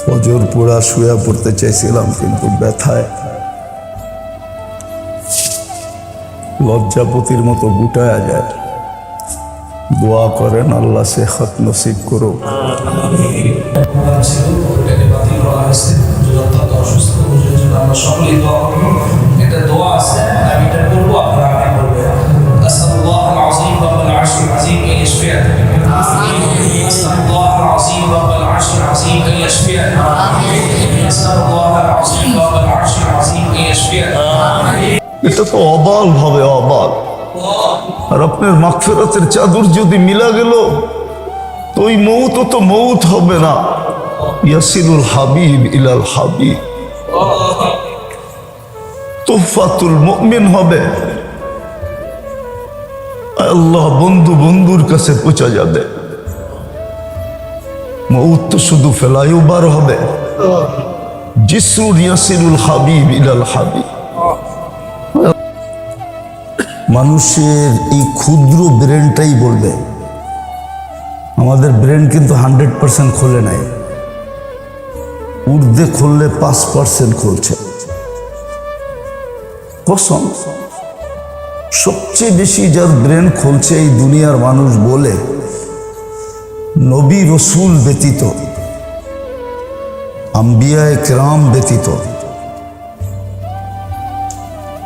ফজর পোড়া শুয়ে পড়তে চাইছিলাম, কিন্তু ব্যথায় লজ্জাপতির মতো গুটায়া যায়। দোয়া করেন আল্লাহ সেহত নসিব করো। এটা তো অবাল ভাবে অবাল। আর আপনার মাগফিরাতের চাদর যদি মিলা গেল তো ওই মৌত তো মৌত হবে না, ইয়াসিলুল হাবিব ইলাল হাবিব, তুহফাতুল মুমিন হবে। আল্লাহ বন্ধু বন্ধুর কাছে পৌঁছা যাবে। মৌত তো শুধু ফ্লাইওভার হবে। জিসরুল ইয়াসিলুল হাবিব ইলাল হাবিব। মানুষের এই ক্ষুদ্র ব্রেনটাই বলবে। আমাদের ব্রেন কিন্তু 100% খোলে নাই, উর্ধে খুললে 5% খুলছে। কসম, সবচেয়ে বেশি যার ব্রেন খুলছে এই দুনিয়ার মানুষ বলে নবী রসুল ব্যতীত, আম্বিয়ায়ে কেরাম ব্যতীত,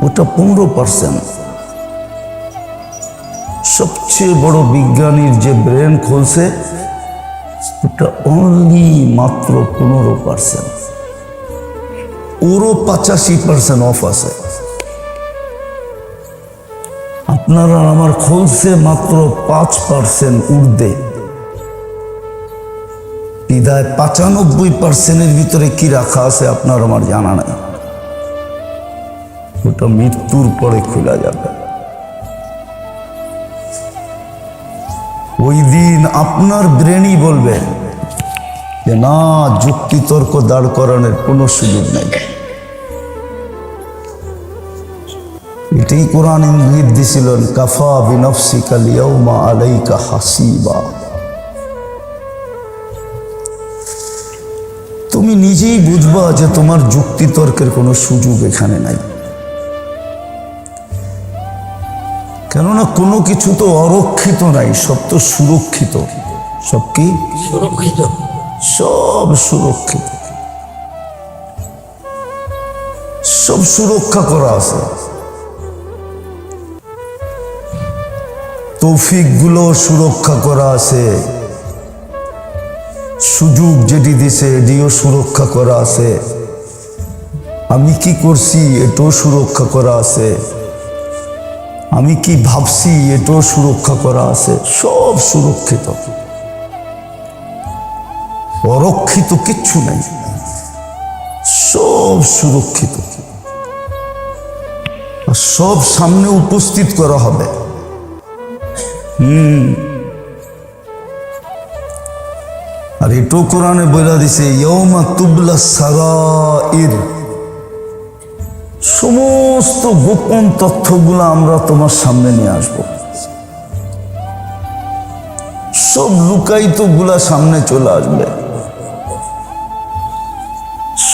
ওটা 15%। সবচেয়ে বড় বিজ্ঞানীর যে ব্রেন খুলছে ওটা অনলি মাত্র 15%। ওরও 85% অফ আছে। আপনারা আমার খুলছে মাত্র 5% ঊর্ধ্বে। বিধায় 95%-এর ভিতরে কি রাখা আছে আপনার আমার জানা নাই। ওটা মৃত্যুর পরে খোলা যাবে। ওই দিন আপনার ব্রেনই বলবে যে না, যুক্তি তর্ক দাঁড় করানোর কোনো সুযোগ নেই। এটাই কোরআন ইঙ্গিত দিছিলেন, কাফা বিনফসিকা লিয়াউমা আলাইকা হাসিবা। তুমি নিজেই বুঝবা যে তোমার যুক্তি তর্কের কোনো সুযোগ এখানে নাই। কেননা কোনো কিছু তো অরক্ষিত নাই, সব তো সুরক্ষিত। সব কি সুরক্ষিত? সব সুরক্ষিত, সব সুরক্ষা করা আছে। তৌফিক গুলো সুরক্ষা করা আছে, সুযোগ যেটি দিছে এটিও সুরক্ষা করা আছে। আমি কি করছি এটাও সুরক্ষা করা আছে, আমি কি ভাবছি এটাও সুরক্ষা করা আছে। সব সুরক্ষিত, অরক্ষিত কিচ্ছু নেই, সব সুরক্ষিত। সব সামনে উপস্থিত করা হবে। আর এটাও কোরআনে বলে দিছে, ইয়াউমা তুবলা সারাইর, সমস্ত গোপন তথ্যগুলো আমরা তোমার সামনে নিয়ে আসব। সব লুকায়িত গুলা সামনে চলে আসবে,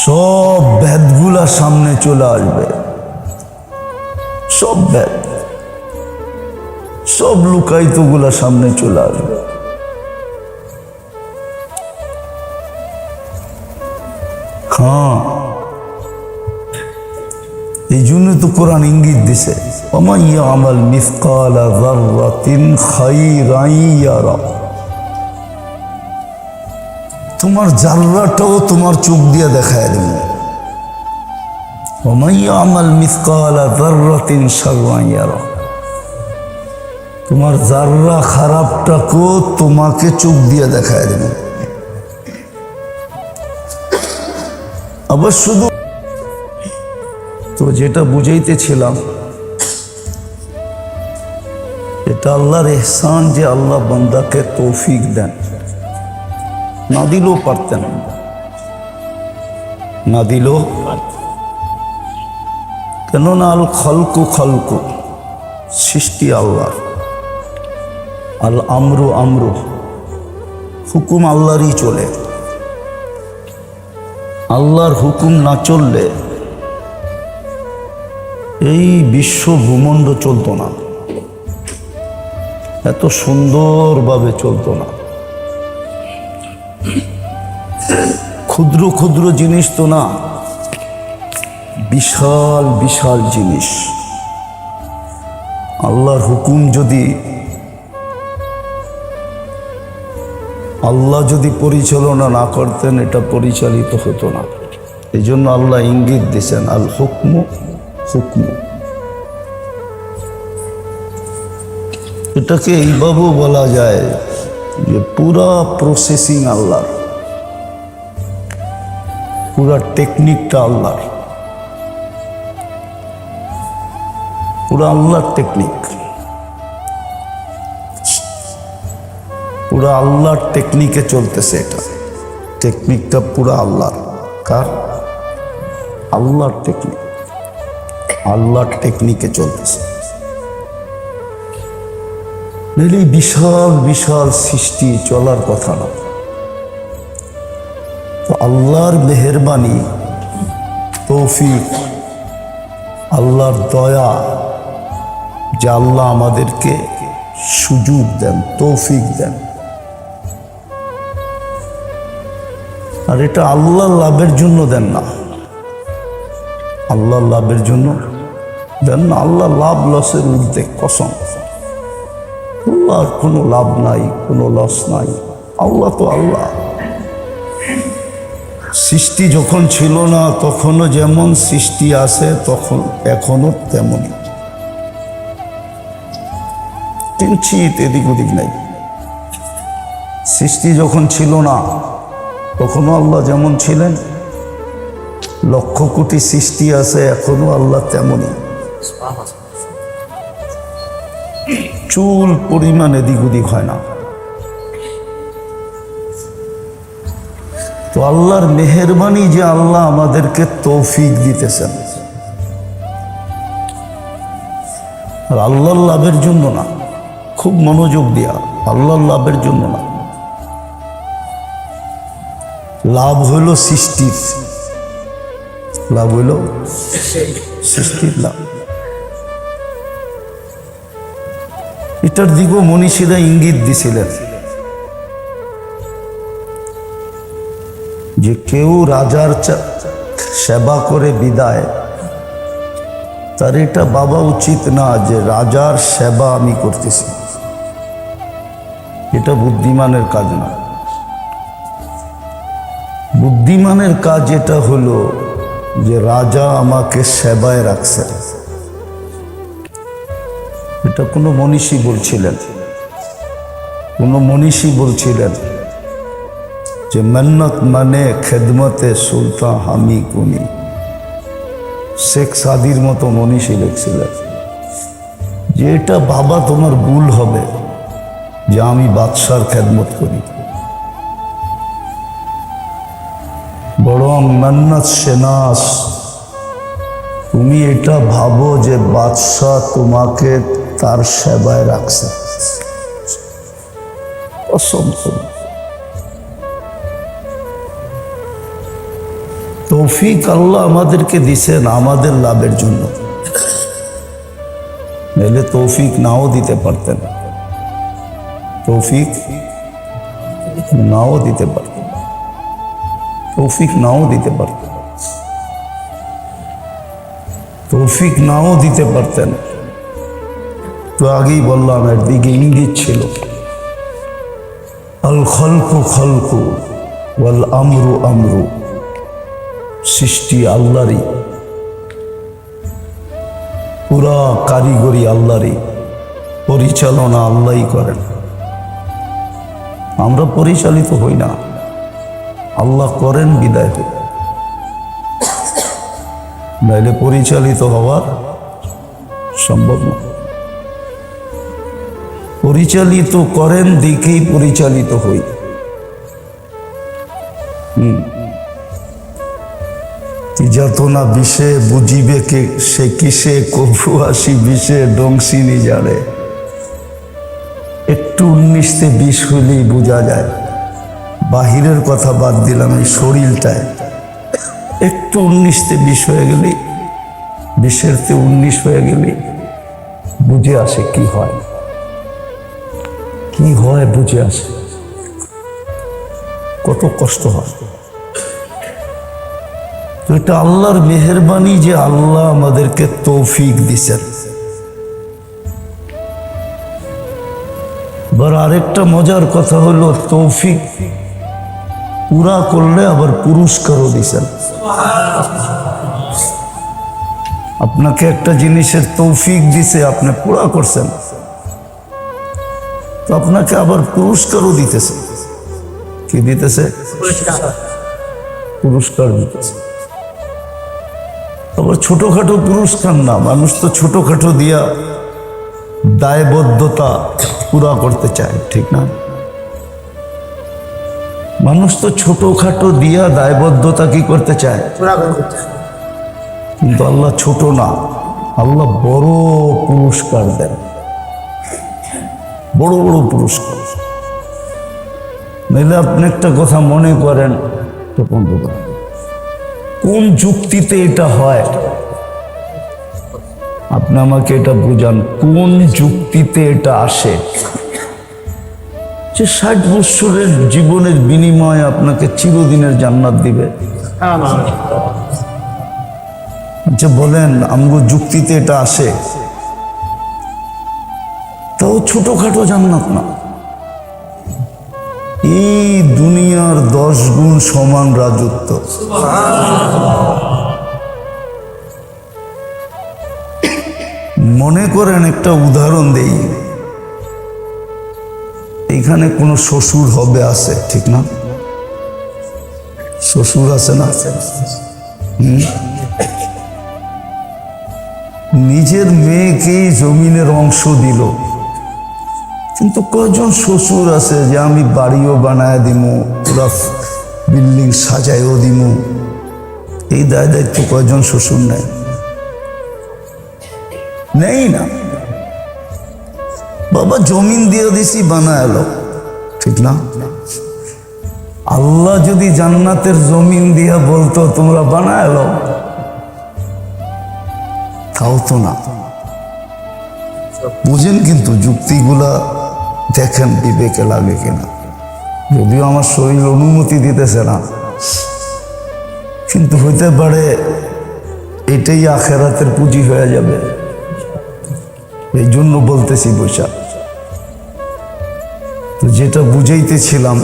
সব ভেদগুলা সামনে চলে আসবে। সব ভেদ, সব লুকায়িত গুলা সামনে চলে আসবে। হ্যাঁ, এই জন্য তো কোরআন ইঙ্গিত দিছে, ওমান ইয়ামাল মিসকালা যাররাতিন খাইরান ইয়ারা। তোমার জাররাটাও তোমার চোখ দিয়ে দেখায় দেবে। ওমান ইয়ামাল মিসকালা যাররাতিন শাররান ইয়ারা। তোমার জাররা খারাপটাকেও তোমাকে চোখ দিয়ে দেখায় দেবে। আবার শুধু তো যেটা বুঝাইতেছিলাম, এটা আল্লাহর ইহসান যে আল্লাহ বান্দাকে তৌফিক দেন। না দিলেও পারতেন, না দিলেও। কেননা আল খলকু খলকু, সৃষ্টি আল্লাহর, আল আমরু আমরু, হুকুম আল্লাহরই চলে। আল্লাহর হুকুম না চললে এই বিশ্ব ভূমণ্ড চলতো না, এত সুন্দরভাবে চলতো না। ক্ষুদ্র ক্ষুদ্র জিনিস তো না, বিশাল বিশাল জিনিস। আল্লাহর হুকুম যদি আল্লাহ যদি পরিচালনা না করতেন, এটা পরিচালিত হতো না। এই জন্য আল্লাহ ইঙ্গিত দিয়েছেন, আল হুকমু হুকমু। এটাকে এইভাবেও বলা যায় যে পুরা প্রসেসিং আল্লাহর, পুরা টেকনিকটা আল্লাহর, পুরা আল্লাহর টেকনিক, পুরা আল্লাহর টেকনিকে চলতেছে। এটা টেকনিকটা পুরা আল্লাহর। কার? আল্লাহর টেকনিক, আল্লাহর টেকনিকে চলতেছে। এই বিশাল বিশাল সৃষ্টি চলার কথা না। তো আল্লাহর মেহেরবানি, তৌফিক, আল্লাহর দয়া, যে আল্লাহ আমাদেরকে সুযোগ দেন, তৌফিক দেন। আর এটা আল্লাহ লাভের জন্য দেন না, আল্লাহ লাভের জন্য দেন না। আল্লাহ লাভ লসের ঊর্ধ্বে, কসম। আল্লাহর কোনো লাভ নাই, কোনো লস নাই। আল্লাহ তো আল্লাহ। সৃষ্টি যখন ছিল না তখনও যেমন সৃষ্টি আছে, তখন এখনো তেমনই। কিঞ্চিত এদিক ওদিক নাই। সৃষ্টি যখন ছিল না তখনও আল্লাহ যেমন ছিলেন। লক্ষ কোটি সৃষ্টি আছে, এখনো আল্লাহ তেমনই। চুল পরিমাণ এদিক ওদিক হয় না। তো আল্লাহর মেহেরবানি যে আল্লাহ আমাদেরকে তৌফিক দিতেছেন, আর আল্লাহর লাভের জন্য না। খুব মনোযোগ দিয়া, আল্লাহর লাভের জন্য না। লাভ হইল সৃষ্টির, লাভ হইল সৃষ্টির লাভ। এটার দিকেও মনীষীরা ইঙ্গিত দিছিলেন যে কেউ রাজার সেবা করে বিদায়, তার এটা ভাবা উচিত না যে রাজার সেবা আমি করতেছি। এটা বুদ্ধিমানের কাজ না। বুদ্ধিমানের কাজ এটা হলো যে রাজা আমাকে সেবায় রাখছে। এটা কোনো মনীষী বলছিলেন, কোনো মনীষী বলছিলেন যে মন্নত মানে খেদমতে সুলতান হামি কুনি। শেখ সাদির মতো মনীষী লিখছিলেন যে এটা বাবা তোমার ভুল হবে যে আমি বাদশার খেদমত করি, বরং মন্নত সেনাস, তুমি এটা ভাবো যে বাদশাহ তোমাকে তার সেবায় রাখছে। অসম্ভব। তৌফিক আল্লাহ আমাদেরকে দিছেন আমাদের লাভের জন্য, নাহলে তৌফিক নাও দিতে পারতেন। তৌফিক নাও দিতে পারতেন, তৌফিক নাও দিতে পারতেন, তৌফিক নাও দিতে পারতেন। তো আগেই বললাম, এর দিকে ইঙ্গিত ছিল। আল খলকু খলকু ওয়াল আমরু আমরু। সৃষ্টি আল্লাহরই, পুরা কারিগরি আল্লাহরই, পরিচালনা আল্লাহই করেন। আমরা পরিচালিত হই না, আল্লাহ করেন বিদায় হই। নাইলে পরিচালিত হওয়ার সম্ভব না। পরিচালিত করেন দিকেই পরিচালিত হই। যাতনা বিষে বুঝিবে কে সে কিসে, কভু আসি বিষে ডংসিনি জানে। একটু 19-20 হইলেই বোঝা যায়। বাহিরের কথা বাদ দিলাম, এই শরীরটায় একটু 19-20 হয়ে গেলে, 20-19 হয়ে গেলে বুঝে আসে কি হয়, কি হয় বুঝে আসে, কত কষ্ট হয়। তো এটা আল্লাহর মেহেরবানি যে আল্লাহ আমাদেরকে তৌফিক দিছেন। আবার আরেকটা মজার কথা হলো, তৌফিক পুরা করলে আবার পুরস্কারও দিছেন। আপনাকে একটা জিনিসের তৌফিক দিছে, আপনি পুরা করছেন, তো আপনাকে আবার পুরস্কারও দিতেছে। কি দিতেছে? পুরস্কার দিতেছে। আবার ছোটখাটো পুরস্কার না, মানুষ তো ছোটখাটো দিয়া দায়বদ্ধতা পুরা করতে চায়, ঠিক না? মানুষ তো ছোটখাটো দিয়া দায়বদ্ধতা কি করতে চায়? কিন্তু আল্লাহ ছোট না, আল্লাহ বড় পুরস্কার দেন, বড় বড় পুরস্কার। নইলে আপনি একটা কথা মনে করেন, কোন যুক্তিতে এটা হয়? আপনি আমাকে এটা বুঝান, কোন যুক্তিতে এটা আসে যে 60 বছরের জীবনের বিনিময়ে আপনাকে চিরদিনের জান্নাত দিবে? আচ্ছা বলেন, আমগো যুক্তিতে এটা আসে? তাও ছোটখাটো জান্নাত না, এই দুনিয়ার 10 গুণ সমান রাজত্ব। মনে করেন, একটা উদাহরণ দেই, এখানে কোনো শ্বশুর হবে আছে, ঠিক না? শ্বশুর আছে না? নিজের মেয়েকেই জমিনের অংশ দিল, কিন্তু কয়জন শ্বশুর আছে যে আমি বাড়িও বানায় দিমু, পুরা বিল্ডিং সাজাইও দিমু? এই দায় দায়িত্ব কয়জন শ্বশুর নেয়? নেই না। বাবা জমিন দিয়ে দিছি, বানায় এলো, ঠিক না? আল্লাহ যদি জান্নাতের জমিন দিয়া বলতো তোমরা বানায় এলো, তাও তো না। বুঝেন কিন্তু যুক্তিগুলা দেখেন বিবেকে লাগে কিনা। যদিও আমার শরীর অনুমতি দিতেছে না, কিন্তু হইতে পারে এটাই আখেরাতের পুঁজি হয়ে যাবে, এই জন্য বলতেছি বৈশাখ। তো যেটা বুঝাইতেছিলাম,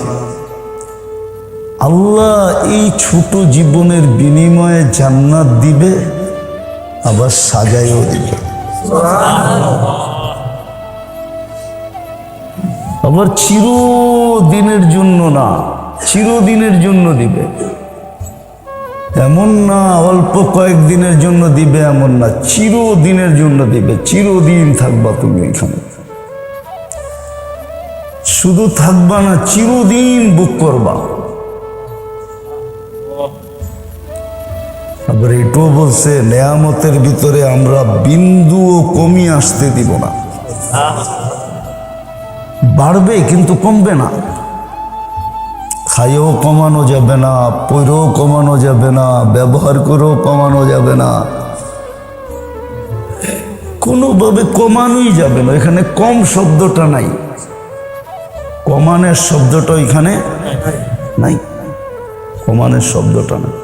আল্লাহ এই ছোট জীবনের বিনিময়ে জান্নাত দিবে, আবার সাজাইও দিবে, আবার চিরদিনের জন্য না, চিরদিনের জন্য দিবে। এমন না অল্প কয়েকদিনের জন্য দিবে, এমন না, চিরদিনের জন্য দিবে। চিরদিন থাকবা তুমি এখানে, শুধু থাকবা না, চিরদিন বুক করবা। আবার এটাও বলছে, নেয়ামতের ভিতরে আমরা বিন্দুও কমিয়ে আসতে দিব না। বাড়বে কিন্তু কমবে না। খাইও কমানো যাবে না, পরেও কমানো যাবে না, ব্যবহার করেও কমানো যাবে না, কোনোভাবে কমানোই যাবে না। এখানে কম শব্দটা নাই, কমানের শব্দটা এখানে নাই, কমানের শব্দটা নাই।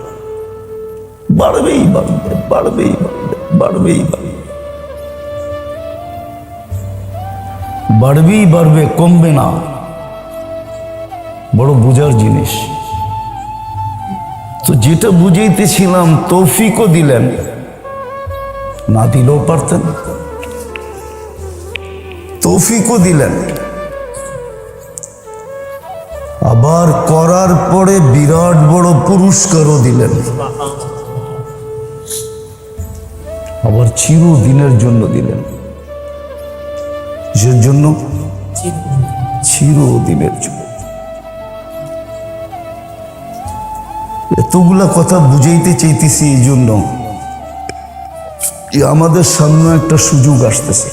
বাড়বেই বাড়বে, বাড়বেই বাড়বে, বাড়বেই বাড়বে, বাড়বেই বাড়বে, কমবে না। বড় বুঝার জিনিস। তো যেটা বুঝাইতেছিলাম, তৌফিকও দিলেন, না দিলেও পারতেন, তৌফিকও দিলেন, আবার করার পরে বিরাট বড় পুরস্কারও দিলেন, আবার চিরদিনের জন্য দিলেন। কিসের জন্য? চিরদিনের জন্য। এতগুলা কথা বুঝাইতে চাইতেছি এই জন্য যে আমাদের সামনে একটা সুযোগ আসতেছে,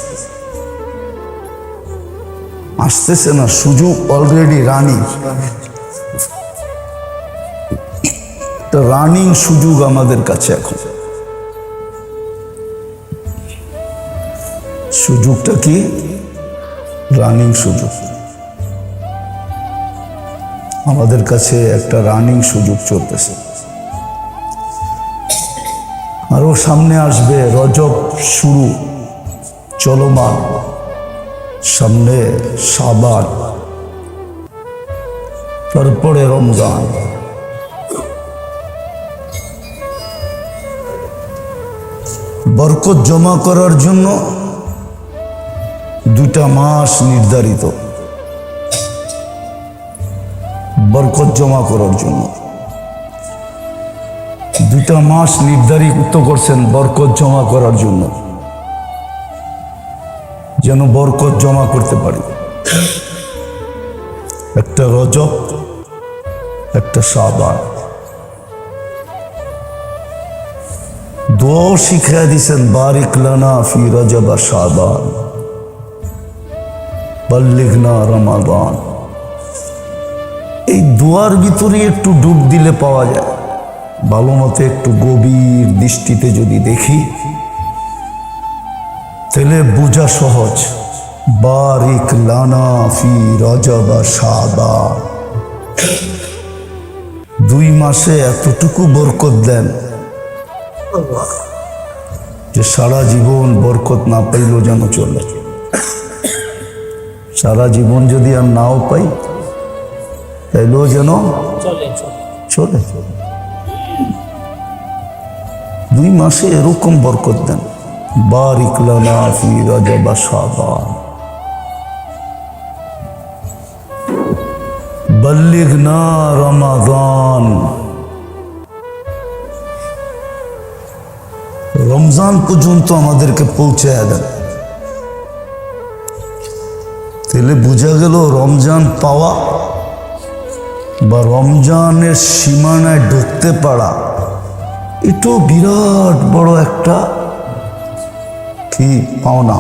আসতেছে না, সুযোগ অলরেডি রানিং। একটা রানিং সুযোগ আমাদের কাছে এখন। সুযোগটা কি? রানিং সুযোগ। আমাদের কাছে একটা রানিং সুযোগ চলতেছে। আরো সামনে আসবে রজব শুরু, চলমান, সামনে শাবান, তারপরে রমজান। বরকত জমা করার জন্য 2টা মাস নির্ধারিত। বরকত জমা করার জন্য 2টা মাস নির্ধারিত করছেন বরকত জমা করার জন্য, যেন বরকত জমা করতে পারি। একটা রজব, একটা শাবান। দোয়াও শিখিয়ে দিছেন, বারিক লানা ফি রজব শাবান বাল্লিগনা রমাদান। এই দোয়ার ভিতরে একটু ডুব দিলে পাওয়া যায়। ভালো মতো একটু গভীর দৃষ্টিতে যদি দেখি তাহলে বোঝা সহজ। বারিক লানা ফি রজব শাবান। 2 মাসে এতটুকু বরকত দেন যে সারা জীবন বরকত না পাইলেও যেন চলে। সারা জীবন যদি আর নাও পাই তাইলেও যেন চলে। 2 মাসে এরকম বরকত দেন। বারিক লানা ফি রজব শাবান বাল্লিগনা রমাদান। রমজান পর্যন্ত আমাদেরকে পৌঁছায় দেন। তাহলে বোঝা গেল রমজান পাওয়া বা রমজানের সীমানায় ঢুকতে পারা এটাও বিরাট বড় একটা কি পাওনা,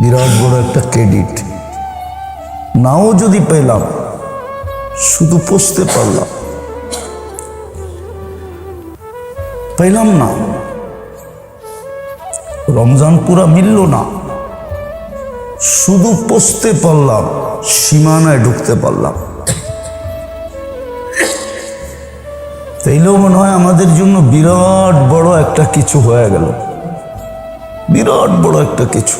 বিরাট বড় একটা ক্রেডিট। নাও যদি পেলাম, শুধু পৌঁছতে পারলাম, পেলাম না, রমজান পুরা মিলল না, শুধু পৌঁছতে পারলাম, সীমানায় ঢুকতে পারলাম, তাইলেও মনে হয় আমাদের জন্য বিরাট বড় একটা কিছু হয়ে গেল। বিরাট বড় একটা কিছু,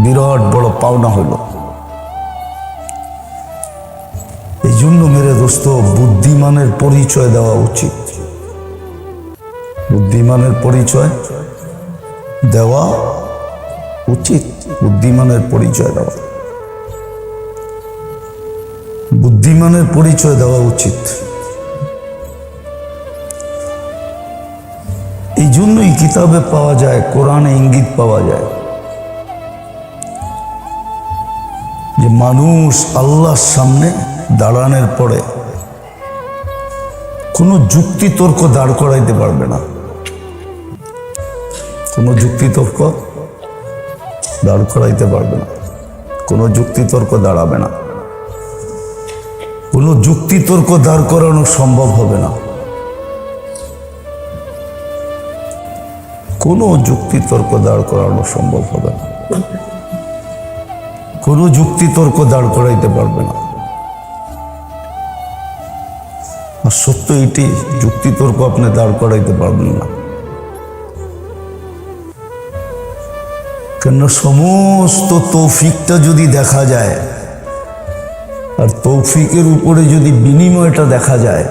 বিরাট বড় পাওনা হইল। এই জন্য মেরে দোস্ত, বুদ্ধিমানের পরিচয় দেওয়া উচিত। বুদ্ধিমানের পরিচয় দেওয়া উচিত। বুদ্ধিমানের পরিচয় দেওয়া, বুদ্ধিমানের পরিচয় দেওয়া উচিত। এই জন্যই কিতাবে পাওয়া যায়, কোরআনে ইঙ্গিত পাওয়া যায় যে মানুষ আল্লাহর সামনে দাঁড়ানোর পরে কোনো যুক্তি তর্ক দাঁড় করাইতে পারবে না। কোনো যুক্তি তর্ক দাঁড় করাইতে পারবে না। কোনো যুক্তি তর্ক দাঁড়াবে না। কোনো যুক্তি তর্ক দাঁড় করানো সম্ভব হবে না। কোনো যুক্তি তর্ক দাঁড় করানো সম্ভব হবে না। কোনো যুক্তি তর্ক দাঁড় করাইতে পারবে না। আর সত্য এটি, যুক্তি তর্ক আপনি দাঁড় করাইতে পারবেন না। কেন? সমস্ত তৌফিকটা যদি দেখা যায় আর তৌফিকের উপরে যদি বিনিময়টা দেখা যায়,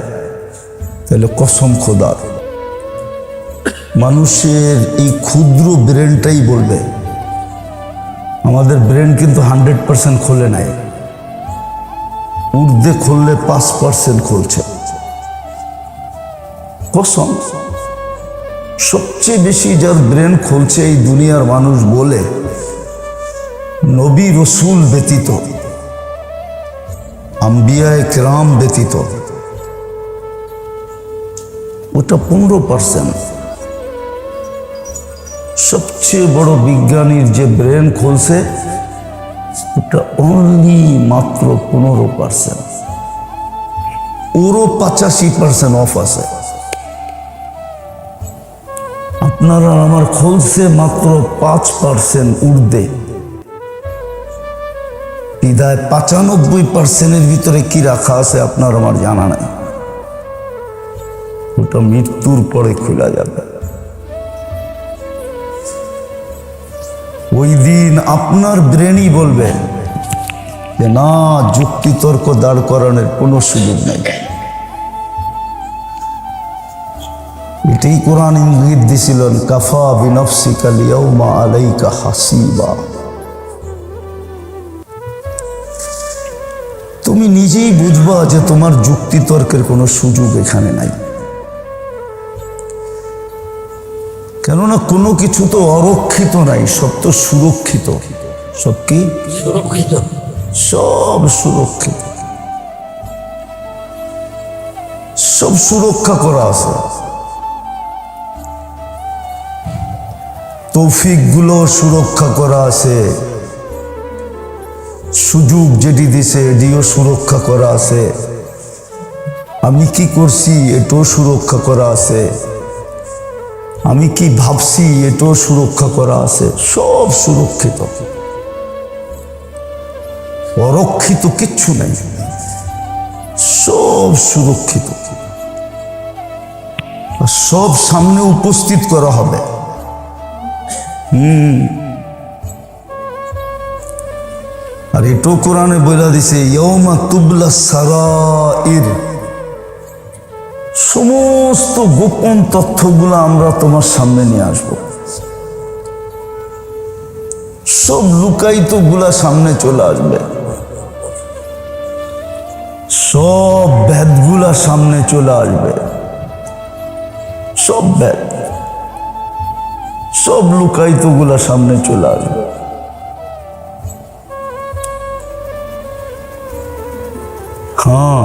তাহলে কসম খোদার মানুষের এই ক্ষুদ্র ব্রেনটাই বলবে। আমাদের ব্রেন কিন্তু 100% খোলে নাই, ঊর্ধ্বে খুললে 5% খুলছে। কসম, সবচেয়ে বেশি যার ব্রেন খুলছে এই দুনিয়ার মানুষ বলে নবী রসুল ব্যতীত, আম্বিয়ায়ে কেরাম ব্যতীত, ওটা 15%। সবচেয়ে বড় বিজ্ঞানীর যে ব্রেন খুলছে ওটা অনলি মাত্র 15%। ওরও 85% অফ আছে। আপনারা আমার খোলছে মাত্র 5% ঊর্ধ্বে। বিদায় 95%-এর ভিতরে কি রাখা আছে আপনার আমার জানা নাই। ওটা মৃত্যুর পরে খোলা যাবে। ওই দিন আপনার ব্রেনই বলবে যে না, যুক্তি তর্ক দাঁড় করানোর কোনো সুযোগ নেই। এটাই কোরআন ইঙ্গিত দিছিলেন, কাফা বিনফসিকা লিয়াউমা আলাইকা হাসিবা। তুমি নিজেই বুঝবা যে তোমার যুক্তি তর্কের কোনো সুযোগ এখানে নাই। কেননা কোনো কিছু তো অরক্ষিত নাই, সব তো সুরক্ষিত। সব কি সুরক্ষিত? সব সুরক্ষিত, সব সুরক্ষা করা আছে। তৌফিক গুলো সুরক্ষা করা আছে, সুযোগ যেটি দিছে এটিও সুরক্ষা করা আছে। আমি কি করছি এটাও সুরক্ষা করা আছে, আমি কি ভাবছি এটাও সুরক্ষা করা আছে। সব সুরক্ষিত, অরক্ষিত কিচ্ছু নেই, সব সুরক্ষিত। সব সামনে উপস্থিত করা হবে। আর এটাও কোরআনে বলে দিছে, ইয়াউমা তুবলা সারাইর, সমস্ত গোপন তথ্যগুলো আমরা তোমার সামনে নিয়ে আসব। সব লুকায়িত গুলা সামনে চলে আসবে, সব ভেদগুলা সামনে চলে আসবে। সব ভেদ, সব লুকায়িত গুলা সামনে চলে আসবে। হ্যাঁ,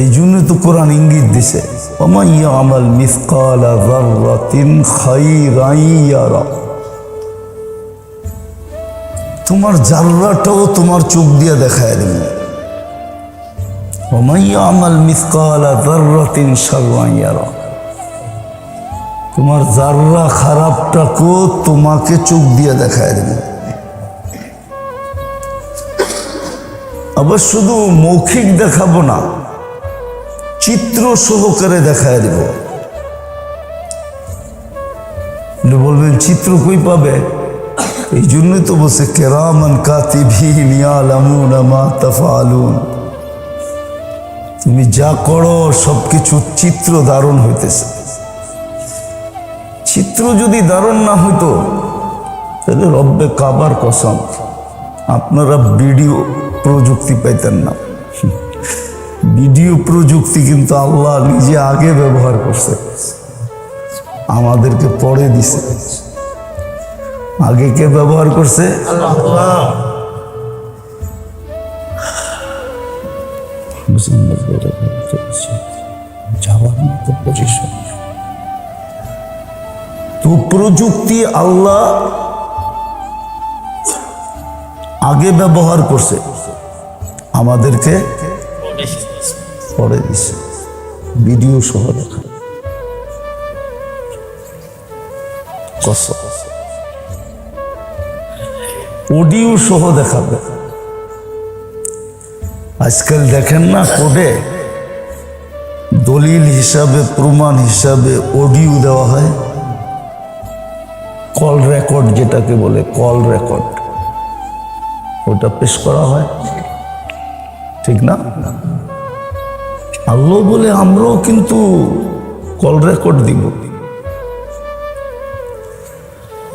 এই জন্য তো কোরআন ইঙ্গিত দিছে, ওমান ইয়ামাল মিসকালা যাররাতিন খাইরান ইয়ারা। তোমার জাররাটাও তোমার চোখ দিয়ে দেখায় দেবে। ওমান ইয়ামাল মিসকালা যাররাতিন শাররান ইয়ারা। তোমার জাররা খারাপটাকেও তোমাকে চোখ দিয়ে দেখায় দেবে। আবার শুধু মৌখিক দেখাবো না, চিত্র সহকারে দেখায় দেব। বলবেন চিত্র কই পাবে? এই জন্যই তো বসে কিরামান কাতিবিন ইয়ালামুনা মা তাফআলুন। তুমি যা করো সবকিছু চিত্র ধারণ হইতেছে। চিত্র যদি ধারণ না হইতো তাহলে রব্বে কাবার কসম আপনারা ভিডিও প্রযুক্তি পাইতেন না। ভিডিও প্রযুক্তি কিন্তু আল্লাহ নিজে আগে ব্যবহার করছে, আমাদেরকে পরে দিছে। আগে কে ব্যবহার করছে? আল্লাহ। যাওয়ার মতো পজিশন। তো প্রযুক্তি আল্লাহ আগে ব্যবহার করছে, আমাদেরকে পরে দিছে। ভিডিও সহ দেখা, অডিও সহ দেখাবে। আজকাল দেখেন না কোর্টে দলিল হিসাবে, প্রমাণ হিসাবে অডিও দেওয়া হয়। কল রেকর্ড যেটাকে বলে, কল রেকর্ড, ওটা পেশ করা হয়, ঠিক না? আল্লাহ বলে আমরাও কিন্তু কল রেকর্ড দিব।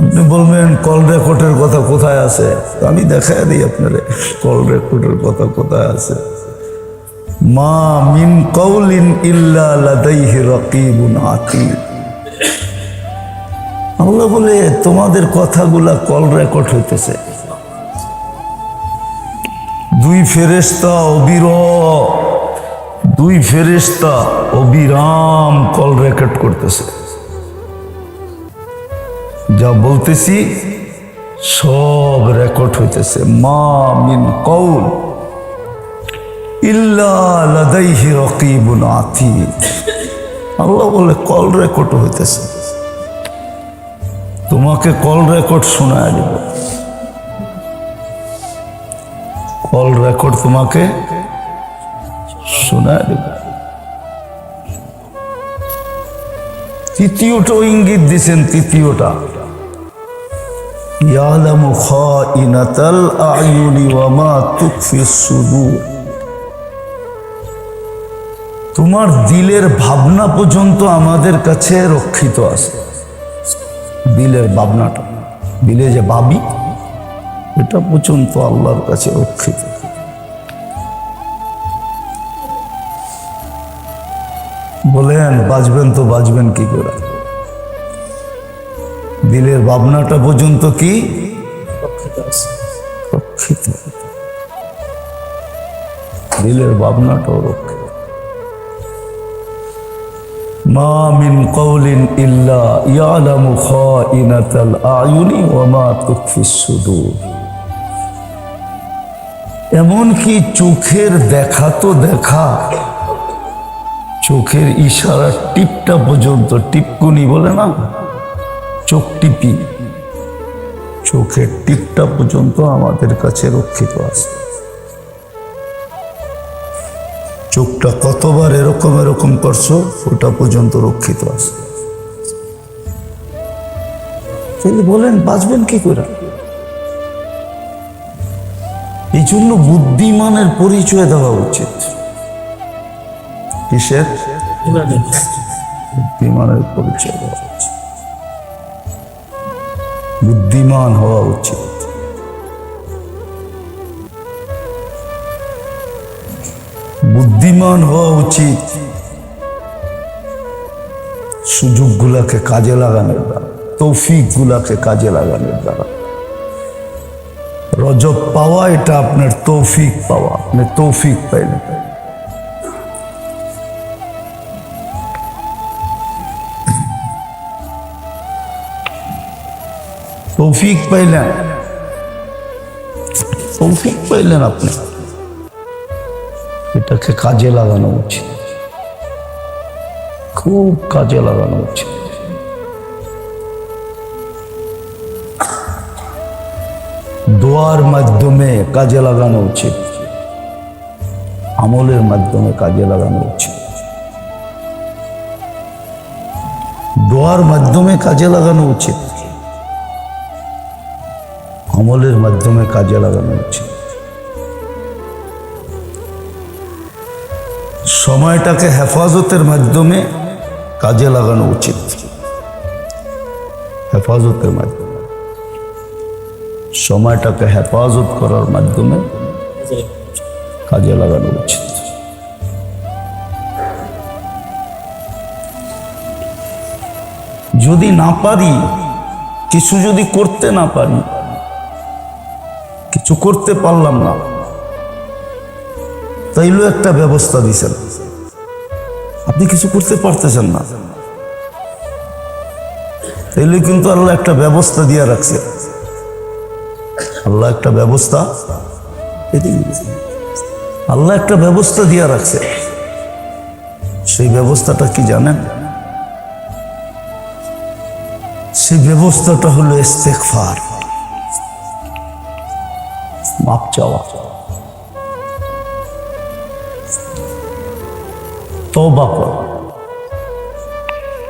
আপনি বলবেন কল রেকর্ডের কথা কোথায় আছে? আমি দেখাই দিই আপনারে কল রেকর্ডের কথা কোথায় আছে। মা মিন কাউলিন ইল্লা লাদাইহি রাকিবুন আতীদ। আল্লাহ বলে তোমাদের কথাগুলা কল রেকর্ড হইতেছে। দুই ফেরেশতা অবিরাম কল রেকর্ড করতেছে। যা বলতেছি সব রেকর্ড হইতেছে। মা মিন কৌল ইল্লা লাদাইহি রাকিবুন আতীদ। আল্লাহ বলে কল রেকর্ড হইতেছে, তোমাকে কল রেকর্ড শোনায় দিব, কল রেকর্ড তোমাকে শোনায় দিব। তৃতীয়টাও ইঙ্গিত দিছেন, তৃতীয়টা ইয়ালামু খাইনাতাল আয়ুনি ওয়া মা তুখফিস সুদূর। তোমার দিলের ভাবনা পর্যন্ত আমাদের কাছে রক্ষিত আছে। দিলের ভাবনাটা, দিলে যে ভাবি, এটা পর্যন্ত আল্লাহর কাছে রক্ষিত। বলেন বাঁচবেন তো বাঁচবেন কি করে? দিলের ভাবনাটা পর্যন্ত কি রক্ষিত? দিলের ভাবনাটাও রক্ষিত। মা মিন কওলিন ইল্লা ইয়ালামু খাইনাতাল আয়ুনি ওয়া মা তুখফিস সুদূর। এমনকি চোখের দেখা তো দেখা, চোখের ইশারা টিপটা পর্যন্ত, টিপকুনি বলে না, চোখ টিপি, চোখের টিপটা পর্যন্ত আমাদের কাছে রক্ষিত আছে। চোখটা কতবার এরকম এরকম করছো, ওটা পর্যন্ত রক্ষিত আছে। বলেন বাঁচবেন কি করে? এই জন্য বুদ্ধিমানের পরিচয় দেওয়া উচিত। কিসের? বুদ্ধিমানের পরিচয় দেওয়া উচিত, বুদ্ধিমান হওয়া উচিত। বুদ্ধিমান হওয়া উচিত সুযোগগুলাকে কাজে লাগানোর দ্বারা, তৌফিক গুলাকে কাজে লাগানোর দ্বারা। রজব পাওয়া এটা আপনার তৌফিক পাওয়া, আপনি তৌফিক পাইলেন। তৌফিক পাইলেন, তৌফিক পাইলেন আপনি, এটাকে কাজে লাগানো উচিত, খুব কাজে লাগানো উচিত। দোয়ার মাধ্যমে কাজে লাগানো উচিত, আমলের মাধ্যমে কাজে লাগানো উচিত। দোয়ার মাধ্যমে কাজে লাগানো উচিত, আমলের মাধ্যমে কাজে লাগানো উচিত। সময়টাকে হেফাজতের মাধ্যমে কাজে লাগানো উচিত, হেফাজতের মাধ্যমে, সময়টাকে হেফাজত করার মাধ্যমে কাজে লাগানো উচিত। যদি না পারি, কিছু যদি করতে না পারি, কিছু করতে পারলাম না, তাইলেও একটা ব্যবস্থা দিয়েছেন। আপনি কিছু করতে পারতেছেন না, তাইলে কিন্তু আল্লাহ একটা ব্যবস্থা দিয়ে রাখছে। আল্লাহ একটা ব্যবস্থা, আল্লাহ একটা ব্যবস্থা দিয়ে রাখছে। সেই ব্যবস্থাটা কি জানেন? সেই ব্যবস্থাটা হলো ইস্তেগফার, মাপ চাওয়া, তওবা করা,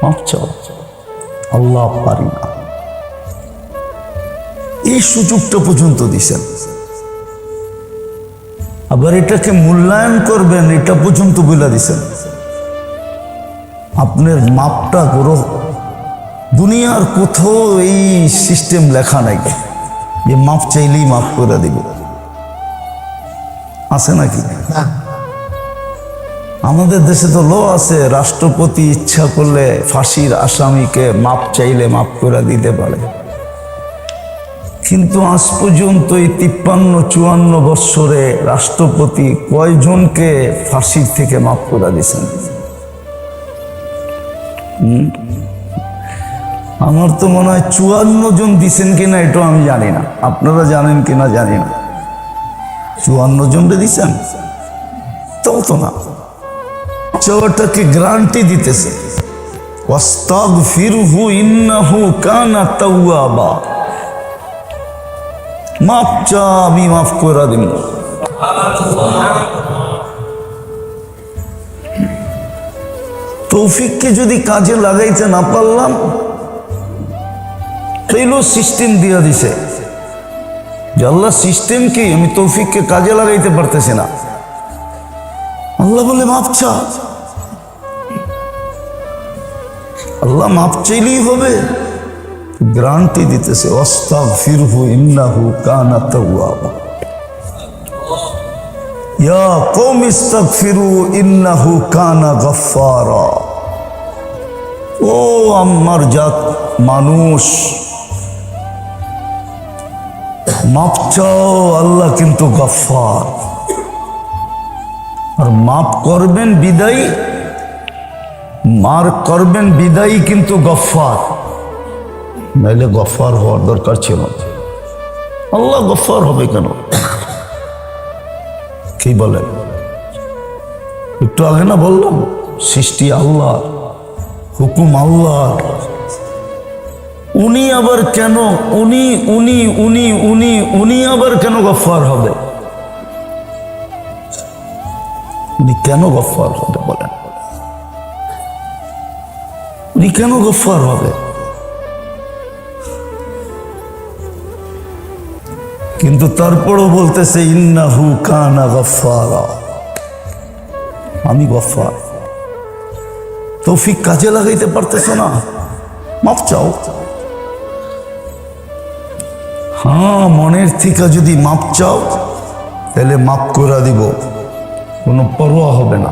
মাপ চাওয়া। আল্লাহ পারি না, এই সুযোগটা পর্যন্ত দিছেন। আবার এটাকে মূল্যায়ন করবেন, এটা পর্যন্ত বলে দিছেন। আপনার মাপটা করো, দুনিয়ার কোথাও এই সিস্টেম লেখা নাই যে মাপ চাইলেই মাফ করে দিব, আছে নাকি? আমাদের দেশে তো ল আছে, রাষ্ট্রপতি ইচ্ছা করলে ফাঁসির আসামিকে মাপ চাইলে মাফ করে দিতে পারে। কিন্তু আজ পর্যন্ত এই 53-54 বৎসরে রাষ্ট্রপতি কয়জনকে ফাঁসির থেকে মাফ করে দিয়েছেন? আমার তো মনে হয় 54 জন দিছেন কিনা এটা আমি জানি না, আপনারা জানেন কিনা জানি না। 54 জনকে দিছেন, তাও তো না, চাওয়াটাকে গ্যারান্টি দিতেছে, ওয়াস্তাগফিরহু ইন্নাহু কানা তাওয়াবা। মাফ চা, আমি মাফ করে দিব। তৌফিককে যদি কাজে লাগাইতে না পারলাম, তাইলে সিস্টেম দিয়া দিছে যে আল্লাহ সিস্টেম কি, আমি তৌফিককে কাজে লাগাইতে পারতেছি না। আল্লাহ বলে মাফ চা, আল্লাহ মাফ চাইলেই হবে, গ্যারান্টি দিতেছে, ওয়াস্তাগফিরহু ইন্নাহু কানা তাওয়াবা। ইয়া কওমি ইস্তাগফিরু ইন্নাহু কানা গাফফারা। ও আমার জাত মানুষ, মাফ চাও, আল্লাহ কিন্তু গফফার। আর মাফ করবেন বিদায়ী, মার করবেন বিদায়ী কিন্তু গফফার, নাইলে গফফার হওয়ার দরকার ছিল। আল্লাহ গফফার হবে কেন? কি বলেন? একটু আগে না বললাম, সৃষ্টি আল্লাহ, হুকুম আল্লাহ। উনি আবার কেন, উনি উনি উনি উনি উনি আবার কেন গফফার হবে? উনি কেন গফফার হবে বলেন? উনি কেন গফফার হবে? কিন্তু তারপরও বলতেছে ইন্নাহু কানা গফফারা, আমি গফফার। তৌফিক কাজে লাগাইতে পারতেছো না, মাফ চাও। হ্যাঁ, মনের থেকে যদি মাপ চাও তাহলে মাপ করে দিব, কোনো পরোয়া হবে না।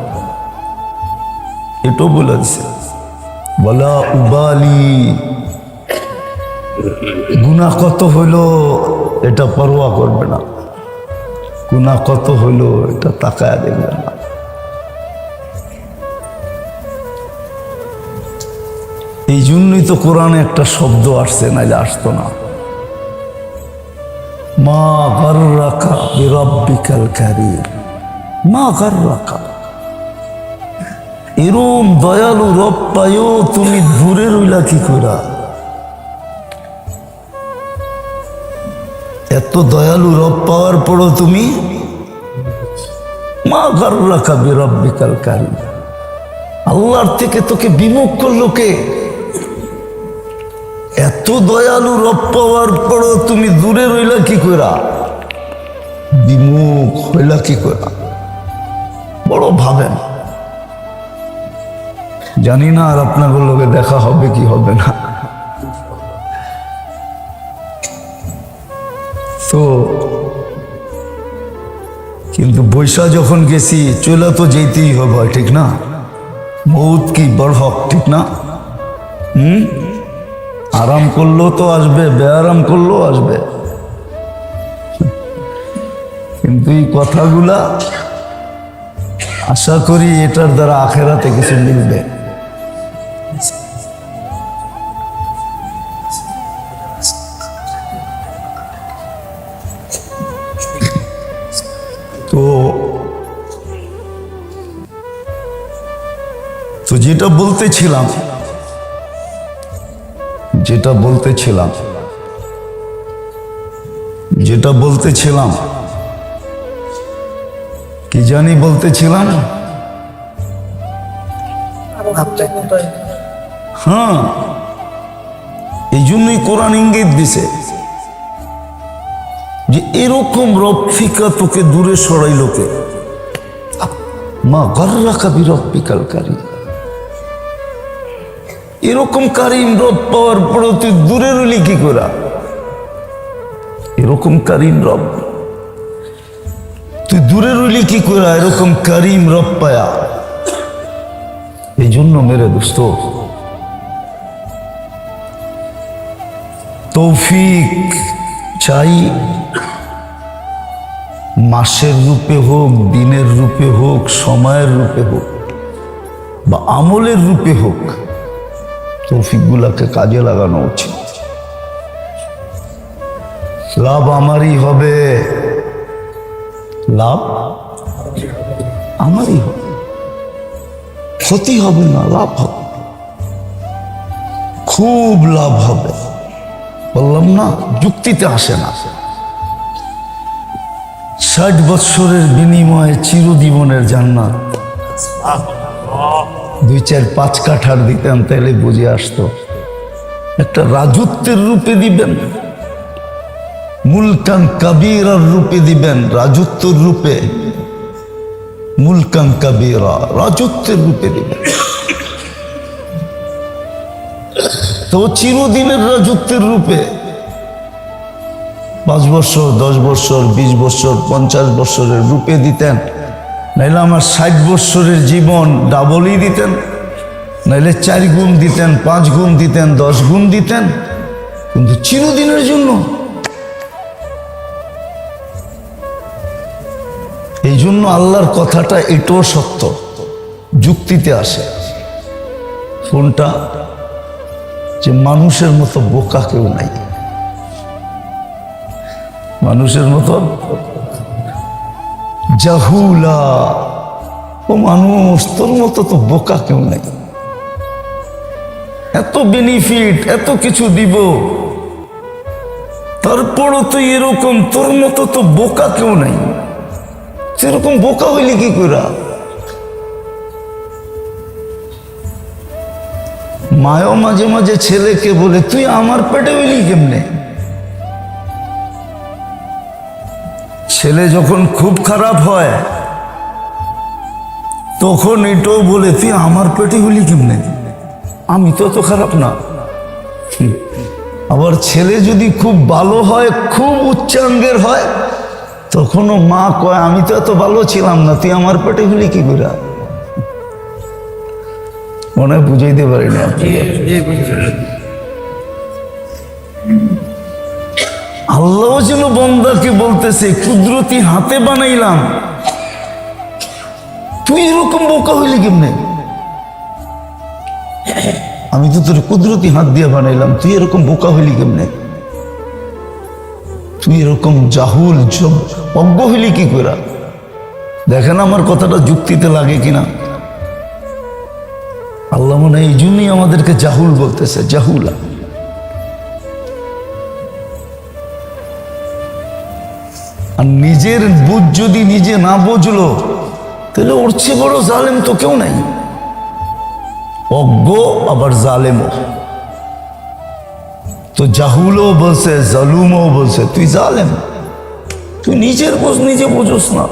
এটাও বলে দিছে, বলা উবালি, গুনাহ কত হইলো এটা পরোয়া করবে না, গুনাহ কত হইলো এটা তাকায় দেখবে না। এই জন্যই তো কোরআনে একটা শব্দ আসছে, নাইলে আসতো না। মা গাররাকা বিরাব্বিকাল কারীম, মা গাররাকা। এরম দয়ালু রব পাইও তুমি দূরে রইলা কি কইরা? এত দয়ালু রব পাওয়ার পরও তুমি মা গাররাকা বিরাব্বিকাল কারীম, আল্লাহর থেকে তোকে বিমুখ করলো কে? এত দয়ালু রব পাওয়ার পরও তুমি দূরে রইলা কি কইরা, বিমুখ হইলা কি কইরা? বড় ভাবেন। জানি না আর আপনাদের লোকে দেখা হবে কি হবে না। তো কিন্তু বৈশা যখন গেছি, চলে তো যেতেই হবে, ঠিক না? মৌত কি বড় হক, ঠিক না? আরাম করলেও তো আসবে, বেআরাম করলেও আসবে। কিন্তু এই কথাগুলা আশা করি এটার দ্বারা আখেরাতে কিছু মিলবে। তো যেটা বলতেছিলাম কি জানি বলতেছিলাম, হ্যাঁ, এই জন্যই কোরআন ইঙ্গিত দিছে যে এরকম রব ফিকা তোকে দূরে সরাইল কে? মা গাররাকা বিরাব্বিকাল কারীম। এরকম কারিম রব পাওয়ার পর তুই দূরে রইলি কি করে? এরকম কারিম রব তুই দূরে রইলি কি করে? এরকম কারিম রব পায়া। এই জন্য মেরে দোস্ত, তৌফিক চাই, মাসের রূপে হোক, দিনের রূপে হোক, সময়ের রূপে হোক, বা আমলের রূপে হোক, তৌফিকগুলাকে কাজে লাগানো উচিত। লাভ আমারই হবে, লাভ আমারই হবে, ক্ষতি হবে না, লাভ হবে, খুব লাভ হবে। বললাম না, যুক্তিতে আসে না। 60 বৎসরের বিনিময়ে চিরজীবনের জান্নাত 2, 4, 5 কাঠার দিতেন তাহলে বুঝে আসতো। একটা রাজত্বের রূপে দিবেন, মুলকান কাবীরার রূপে দিবেন, রাজত্বের রূপে, মুলকান কাবীরা রাজত্বের রূপে দিবেন। তো চিরদিনের রাজত্বের রূপে 5 বছর, 10 বছর, 20 বছর, 50 বছরের রূপে দিতেন, নাইলে আমার 60 বছরের জীবন ডাবলই দিতেন, নাইলে 4 গুণ দিতেন, 5 গুণ দিতেন, 10 গুণ দিতেন, কিন্তু চিরদিনের জন্য। এই জন্য আল্লাহর কথাটা এটাও সত্য, যুক্তিতে আসে। কোনটা? যে মানুষের মতো বোকা কেউ নাই, মানুষের মতো জাহুলা। ও মানুষ, তোর মতো তো বোকা কেউ নাই, এত বেনিফিট, এত কিছু দিব, তারপরও তো এরকম, তোর মতো তো বোকা কেউ নাই। সেরকম বোকা হইলি কি কইরা? মায়ও মাঝে মাঝে ছেলেকে বলে, তুই আমার পেটে হইলি কেমনে? ছেলে যখন খুব খারাপ হয় তখন এটাও বলে, তুই আমার পেটে হইলি কেমনে? আমি তো এত খারাপ না। আবার ছেলে যদি খুব ভালো হয়, খুব উচ্চাঙ্গের হয়, তখনও মা কয়, আমি তো এত ভালো ছিলাম না, তুই আমার পেটে হইলি কি করে? মনে হয় বুঝাইতে পারি না। আল্লাহ যেন বন্দাকে বলতেছে, কুদরতি হাতে বানাইলাম, তুই এরকম বোকা হইলি কেমনে? আমি তো তোর কুদরতি হাত দিয়ে বানাইলাম, তুই এরকম বোকা হইলি কেমনে? তুই এরকম জাহুল অজ্ঞ হইলি কি করে? দেখেন আমার কথাটা যুক্তিতে লাগে কিনা। আল্লাহ মনে হয় এই জন্যই আমাদেরকে জাহুল বলতেছে, জাহুলা। আর নিজের বুঝ যদি নিজে না বুঝলো, তাহলে ওর চেয়ে বড় জালেম তো কেউ নাই। অজ্ঞ আবার জালেমও তো, জাহুলও বলছে, জালুমও বলছে, তুই জালেম, তুই নিজের বোঝ নিজে বোঝোস না।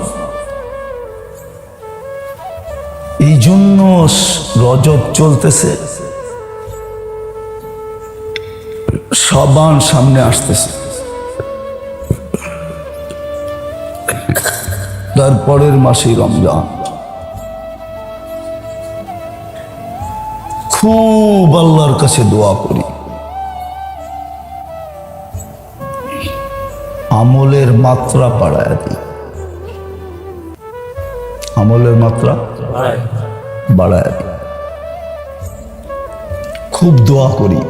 এই জন্য রজব চলতেছে, শাবান সামনে আসতেছে, তারপরের মাসে রমজান। খুব আল্লাহর কাছে দোয়া করি, আমলের মাত্রা বাড়ায় দিই, আমলের মাত্রা বাড়ায় দিই। খুব দোয়া করি,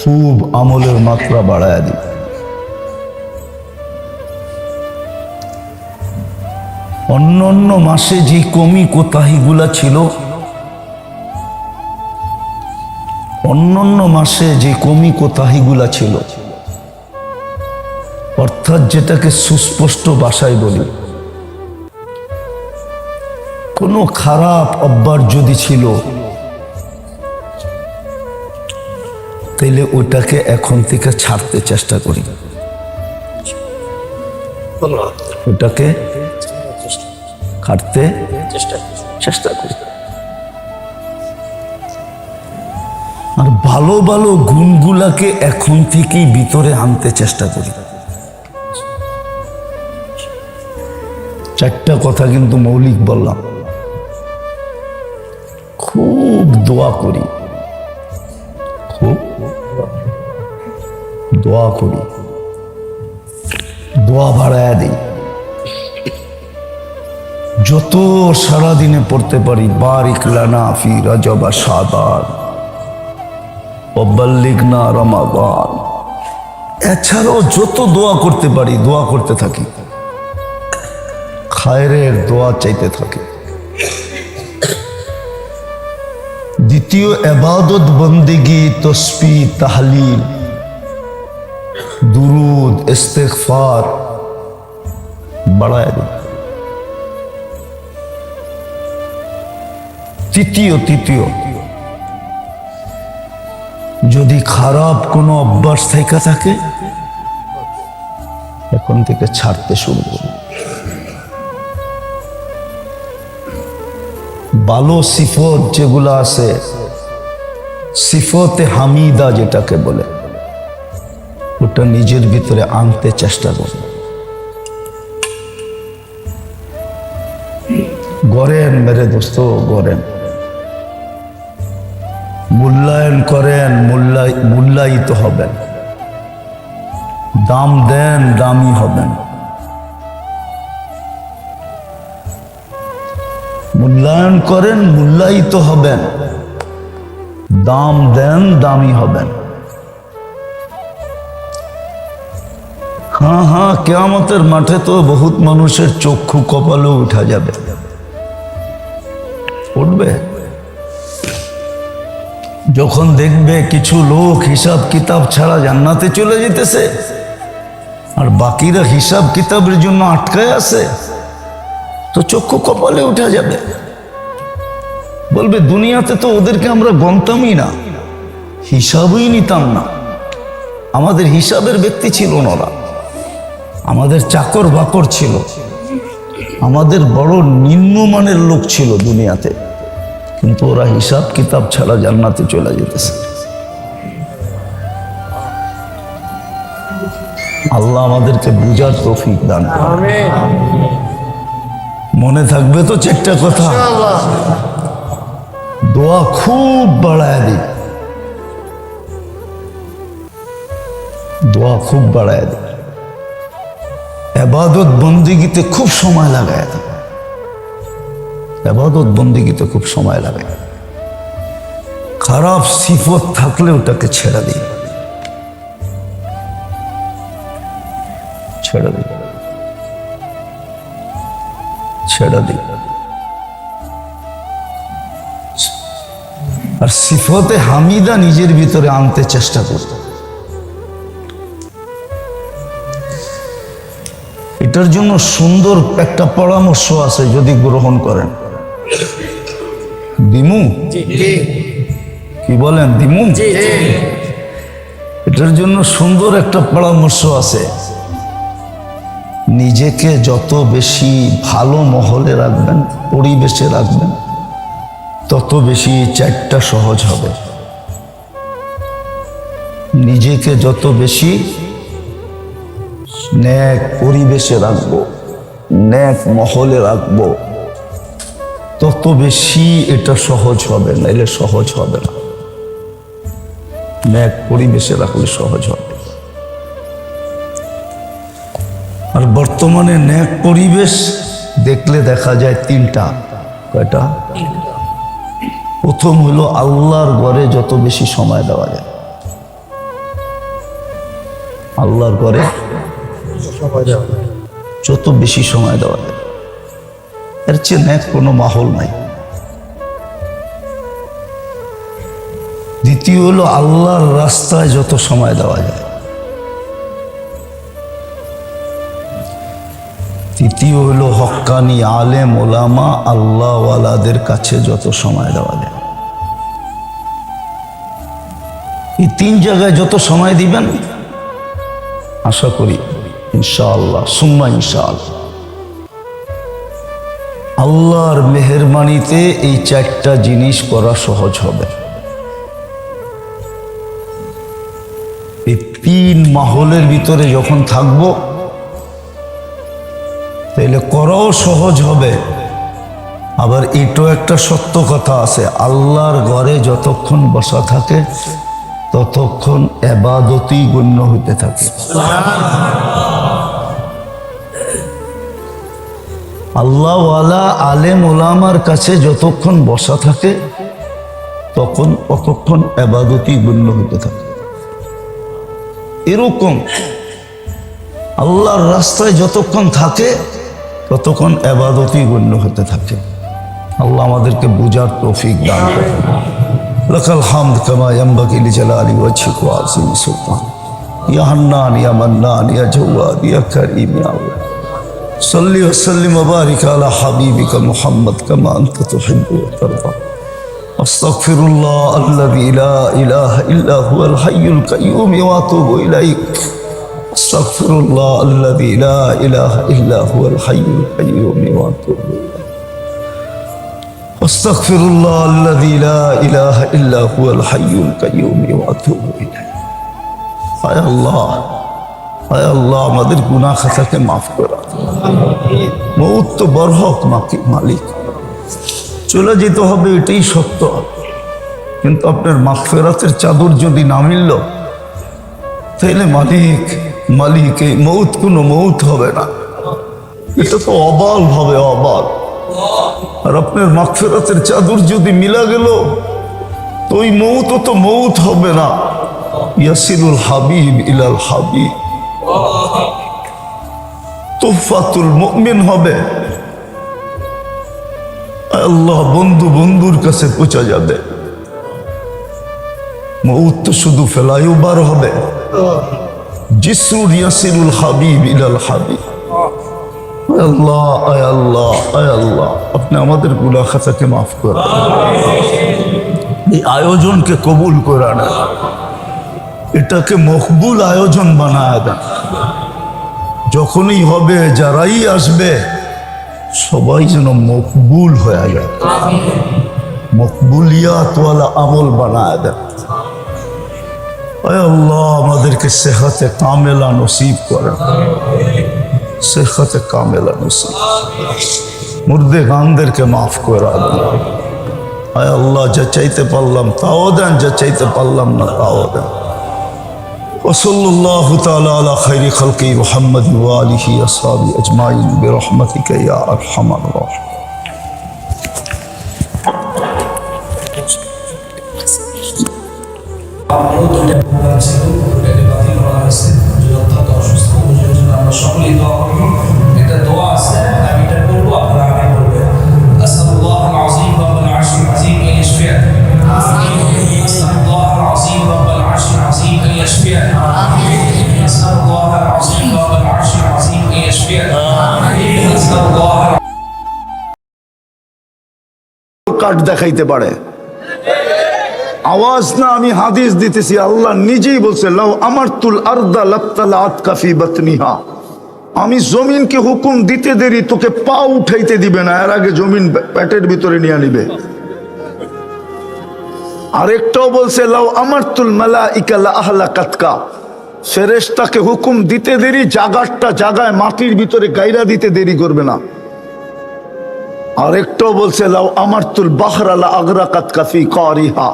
খুব আমলের মাত্রা বাড়ায় দিই। অন্য অন্য মাসে যে কমি কোতাহিগুলা ছিল, অন্যান্য মাসে যে কমি কোতাহিগুলা ছিল, অর্থাৎ যেটাকে সুস্পষ্ট ভাষায় বলি, কোনো খারাপ অভ্যাস যদি ছিল, তাইলে ওটাকে এখন থেকে ছাড়তে চেষ্টা করি, ওটাকে কাটতে চেষ্টা করি। আর ভালো ভালো গুণগুলাকে এখন থেকেই ভিতরে আনতে চেষ্টা করি। 4টা কথা কিন্তু মৌলিক বললাম। খুব দোয়া করি, খুব দোয়া করি, দোয়া বাড়ায়া দিই। যত সারাদিনে পড়তে পারি, বারিক লানা ফি রজব শাবান ওয়াবাল্লিগনা রমাদান, এছাড়াও যত দোয়া করতে পারি দোয়া করতে থাকি। খায়রের দোয়া চাইতে থাকে। দ্বিতীয় ইবাদত বন্দেগি তসবিহ তাহলিল দুরুদ ইস্তিগফার বাড়ায় দেয়। তৃতীয় যদি খারাপ কোনো অভ্যাস থেকে থাকে এখন থেকে ছাড়তে শুরু করুন। ভালো সিফত যেগুলো আছে, সিফতে হামিদা যেটাকে বলে, ওটা নিজের ভিতরে আনতে চেষ্টা করুন। গড়েন মেরে দোস্ত, গড়েন, মূল্যায়ন করেন, মূল্যায়িত হবেন, দাম দেন, দামি হবেন। মূল্যায়ন করেন, মূল্যায়িত হবেন, দাম দেন, দামি হবেন। হ্যাঁ, কিয়ামতের মাঠে তো বহুত মানুষের চক্ষু কপালে উঠা যাবে, উঠবে যখন দেখবে কিছু লোক হিসাব কিতাব ছাড়া জান্নাতে চলে যেতেছে আর বাকিরা হিসাব কিতাবের জন্য আটকায় আছে, তো চক্ষু কপালে উঠা যাবে। বলবে দুনিয়াতে তো ওদেরকে আমরা গণতামই না, হিসাবই নিতাম না, আমাদের হিসাবের ব্যক্তি ছিল ওরা, আমাদের চাকর বাকর ছিল, আমাদের বড় নিম্নমানের লোক ছিল দুনিয়াতে, কিন্তু ওরা হিসাব কিতাব ছাড়া জান্নাতে চলে যেতেছে। আল্লাহ আমাদেরকে বুঝার তৌফিক দান করুন। মনে থাকবে তো চারটা কথা, দোয়া খুব বাড়ায় দিই, দোয়া খুব বাড়ায় দিই, ইবাদত বন্দেগীতে খুব সময় লাগায় দিই, ইবাদত বন্দেগীতে খুব সময় লাগায়। খারাপ সিফত থাকলে ওটাকে ছেড়ে দিই, ছেড়ে দিই, ছেড়ে দিই। আর সিফতে হামিদা নিজের ভিতরে আনতে চেষ্টা করত। এটার জন্য সুন্দর একটা পরামর্শ আছে, যদি গ্রহণ করেন। দিমু কি বলেন? দিমু। এটার জন্য সুন্দর একটা পরামর্শ আছে। নিজেকে যত বেশি ভালো মহলে রাখবেন, পরিবেশে রাখবেন, তত বেশি চারটা সহজ হবে। নিজেকে যত বেশি নেক পরিবেশে রাখবো, নেক মহলে রাখবো, তত বেশি এটা সহজ হবে, নাইলে সহজ হবে না। নেক পরিবেশে রাখলে সহজ হবে। আর বর্তমানে নেক পরিবেশ দেখলে দেখা যায় তিনটা। কয়টা? প্রথম হলো আল্লাহর ঘরে যত বেশি সময় দেওয়া যায়, আল্লাহর ঘরে যত বেশি সময় দেওয়া যায়, এর চেয়ে নেক কোনো মাহল নাই। দ্বিতীয় হলো আল্লাহর রাস্তায় যত সময় দেওয়া যায়। তৃতীয় হলো হক্কানি আলেম ওলামা আল্লাহওয়ালাদের কাছে যত সময় দেওয়া যায়। এই তিন জায়গায় যত সময় দিবেন, আশা করি ইনশাআল্লাহ সুম্মা ইনশাআল্লাহ আল্লাহর মেহেরবানিতে এই চারটা জিনিস করা সহজ হবে। এই তিন মাহলের ভিতরে যখন থাকবো, তাহলে করাও সহজ হবে। আবার এটাও একটা সত্য কথা আছে, আল্লাহর ঘরে যতক্ষণ বসা থাকে ততক্ষণ ইবাদতই গণ্য হইতে থাকে। আল্লাহওয়ালা আলেম ওলামার কাছে যতক্ষণ বসা থাকে ততক্ষণ ইবাদতই গণ্য হইতে থাকে। এরকম আল্লাহর রাস্তায় যতক্ষণ থাকে ততক্ষণ ইবাদতই গণ্য হতে থাকে। আল্লাহ আমাদেরকে বুঝার তৌফিক দান করেন। লাকাল হামদ কামা ইয়ানবাগি লিজালালি ওয়াজহিকা ওয়া আযীমি সুলতান। ইয়া হান্নান ইয়া মান্নান ইয়া জাওয়াদ ইয়া কারীম ইয়া আল্লাহ। সাল্লি ওয়া সাল্লিম ওয়া বারিক আলা হাবিবিকা মুহাম্মদ কামা আনতা তুহিব্বু ওয়া তারদা। আস্তাগফিরুল্লাহ আল্লাযী লা ইলাহা ইল্লা হুয়াল হাইয়ুল কাইয়্যুম ওয়া আতুবু ইলাইক। আস্তাগফিরুল্লাহ আল্লাযী লা ইলাহা ইল্লা হুয়াল হাইয়ুল কাইয়্যুম ওয়া আতুবু ইলাইক। আস্তাগফিরুল্লাহ আল্লাযী লা ইলাহা ইল্লা হুয়াল হাইয়ুল কাইয়্যুম ওয়া আতুবু ইলাইহি। আয় আল্লাহ, আয় আল্লাহ, আমাদের গুনাহ খাতাকে মাফ করে দিন। মওত তো বরহক মালিক, চলে যেতে হবে, এটাই সত্য। কিন্তু আপনার মাগফিরাতের চাদর যদি না মিলল, তাহলে মালিক এই মওত কোনো মওত হবে না, এটা তো অবাল হবে, অবাল। আর আপনার মাগফিরাতের চাদর যদি মিলা গেল, তো ওই মওত তো মওত হবে না, ইয়াসিরুল হাবিব ইলাল হাবিব, তুহফাতুল মুমিন হবে। আল্লাহ, বন্ধু বন্ধুর কাছে পৌঁছা যাবে। মওত তো শুধু ফ্লাইওভার হবে, জিসরুল ইয়াসিরুল হাবিব ইলাল হাবিব। আল্লাহ, আয় আল্লাহ, আয় আল্লাহ, আপনি আমাদের গুনাহ খাতাকে মাফ করেন, এই আয়োজনকে কবুল করে নেন, এটাকে মকবুল আয়োজন বানায় দেন। যখনই হবে, যারাই আসবে, সবাই যেন মকবুল হয়ে যায়, মকবুলিয়াতওয়ালা আমল বানায় দেন। আয় আল্লাহ, আমাদেরকে সেহতে কামেলা নসিব করেন, সেহতে কামেলা নসিব। মুর্দে গানদেরকে মাফ করে দেন। আয় আল্লাহ, যা চাইতে পারলাম তাও দেন, যা চাইতে পারলাম না তাও দেন। وصلى الله تعالى على خير خلقه محمد وآله وصحبه أجمعين برحمتك يا أرحم الراحمين. কাট দেখাইতে পারে, আওয়াজ না, আমি হাদিস দিতেছি, আল্লাহ নিজেই বলছে, লাউ আমারতুল আরদা লাত্তালাআত কাফি বাতনিহা, আমি জমিনকে হুকুম দিতে দেরি, তোকে পা উঠাইতে দিবে না, এর আগে জমিন পেটের ভিতরে নিয়ে নিবে। আরেকটাও বলছে, লাউ আমারতুল মালাইকা লা আহলাকাতকা, ফেরেশতাকে হুকুম দিতে দেরি, জাগারটা জাগায় মাটির ভিতরে গাইরা দিতে দেরি করবে না। আরেকটাও বলছে, লাউ আমারতুল বাহরা লা আগরাকাতকা ফি কারিহা,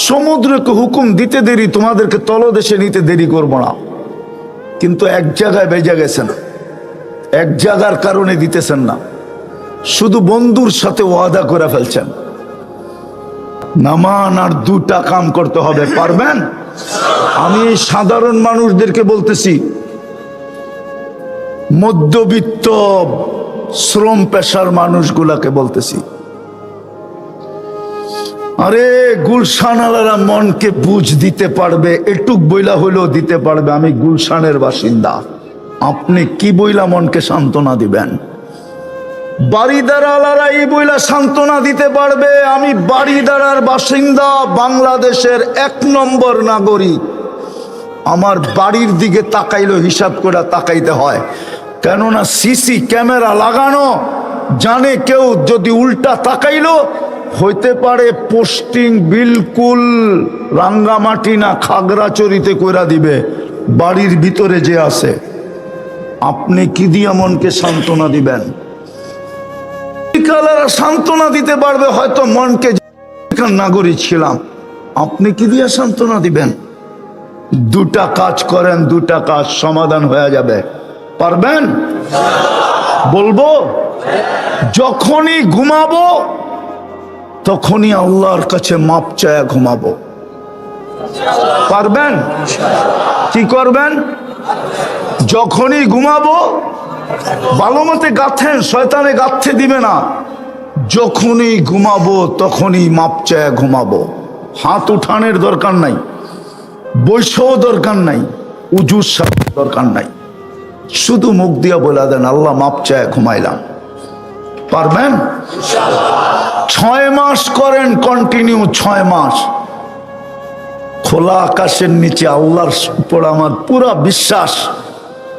সমুদ্রকে হুকুম দিতে দেরি, তোমাদেরকে তলদেশে নিতে দেরি করব না। কিন্তু এক জায়গায় বেজে গেছেন, এক জায়গার কারণে দিতেছেন না, শুধু বন্ধুর সাথে ওয়াদা করে ফেলছেন, নামান আর দুটা কাম করতে হবে, পারবেন? আমি সাধারণ মানুষদেরকে বলতেছি, মধ্যবিত্ত শ্রম পেশার মানুষগুলাকে বলতেছি, আরে গুলশানালারা মনকে বুঝ দিতে পারবে, এটুক বইলা হইলেও দিতে পারবে, আমি গুলশানের বাসিন্দা, আপনি কি বইলা মনকে সান্ত্বনা দিবেন? বাড়িদারালারা এই বইলা সান্ত্বনা দিতে পারবে, আমি বাড়িদারার বাসিন্দা, বাংলাদেশের 1 নম্বর নাগরিক, আমার বাড়ির দিকে তাকাইলেও হিসাব করে তাকাইতে হয়, কেননা সিসি ক্যামেরা লাগানো, জানে কেউ যদি উল্টা তাকাইলো হইতে পারে পোস্টিং বিলকুল রাঙ্গামাটি না খাগড়াছড়িতে কইরা দিবে, বাড়ির ভিতরে যে আছে। আপনি কি দিয়া মনকে সান্ত্বনা দিবেন? সান্ত্বনা দিতে পারবে হয়তো মনকে, নাগরিক ছিলাম, আপনি কি দিয়া সান্ত্বনা দিবেন? দুটা কাজ করেন, দুটা কাজ সমাধান হয়ে যাবে, পারবেন? বলবো, যখনই ঘুমাবো তখনই আল্লাহর কাছে মাপ চায়া ঘুমাবো, পারবেন? কি করবেন? যখনই ঘুমাবো ভালো মতে গাঁথেন, শয়তানে গাঁথতে দিবে না। যখনই ঘুমাবো তখনই মাপ চায় ঘুমাবো। হাত উঠানের দরকার নাই, বৈশও দরকার নাই, উজুর সাথে দরকার নাই, শুধু মুখ দিয়া বলে দেন আল্লাহ মাপ চায় ঘুমাইলাম। পারবেন? 6 মাস করেন কন্টিনিউ, 6 মাস। খোলা আকাশের নিচে আল্লাহর উপর আমার পুরা বিশ্বাস,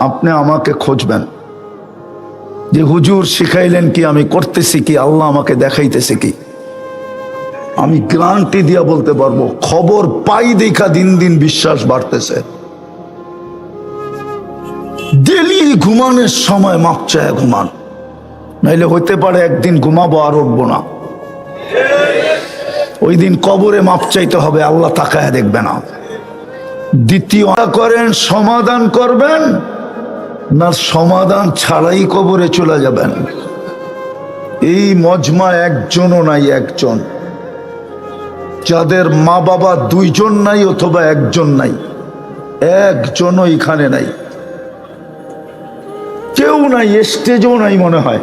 আপনি আমাকে খুঁজবেন যে হুজুর শিখাইলেন কি, আমি করতেছি কি, আল্লাহ আমাকে দেখাইতেছে কি। আমি গ্যারান্টি দিয়া বলতে পারবো, খবর পাই দেখা দিন দিন বিশ্বাস বাড়তেছে। ডেলি ঘুমানোর সময় মাপ চায় ঘুমান, নাইলে হইতে পারে একদিন ঘুমাবো আর উঠবো না। ওই দিন কবরে মাপ চাইতে হবে, আল্লাহ তাকায় দেখবে না। দ্বিতীয় করেন, সমাধান করবেন না সমাধান ছাড়াই কবরে চলে যাবেন। এই মজমা একজনও নাই, একজন। যাদের মা বাবা 2 জন নাই অথবা 1 জন নাই, একজনও এখানে নাই, কেউ নাই, স্টেজও নাই মনে হয়।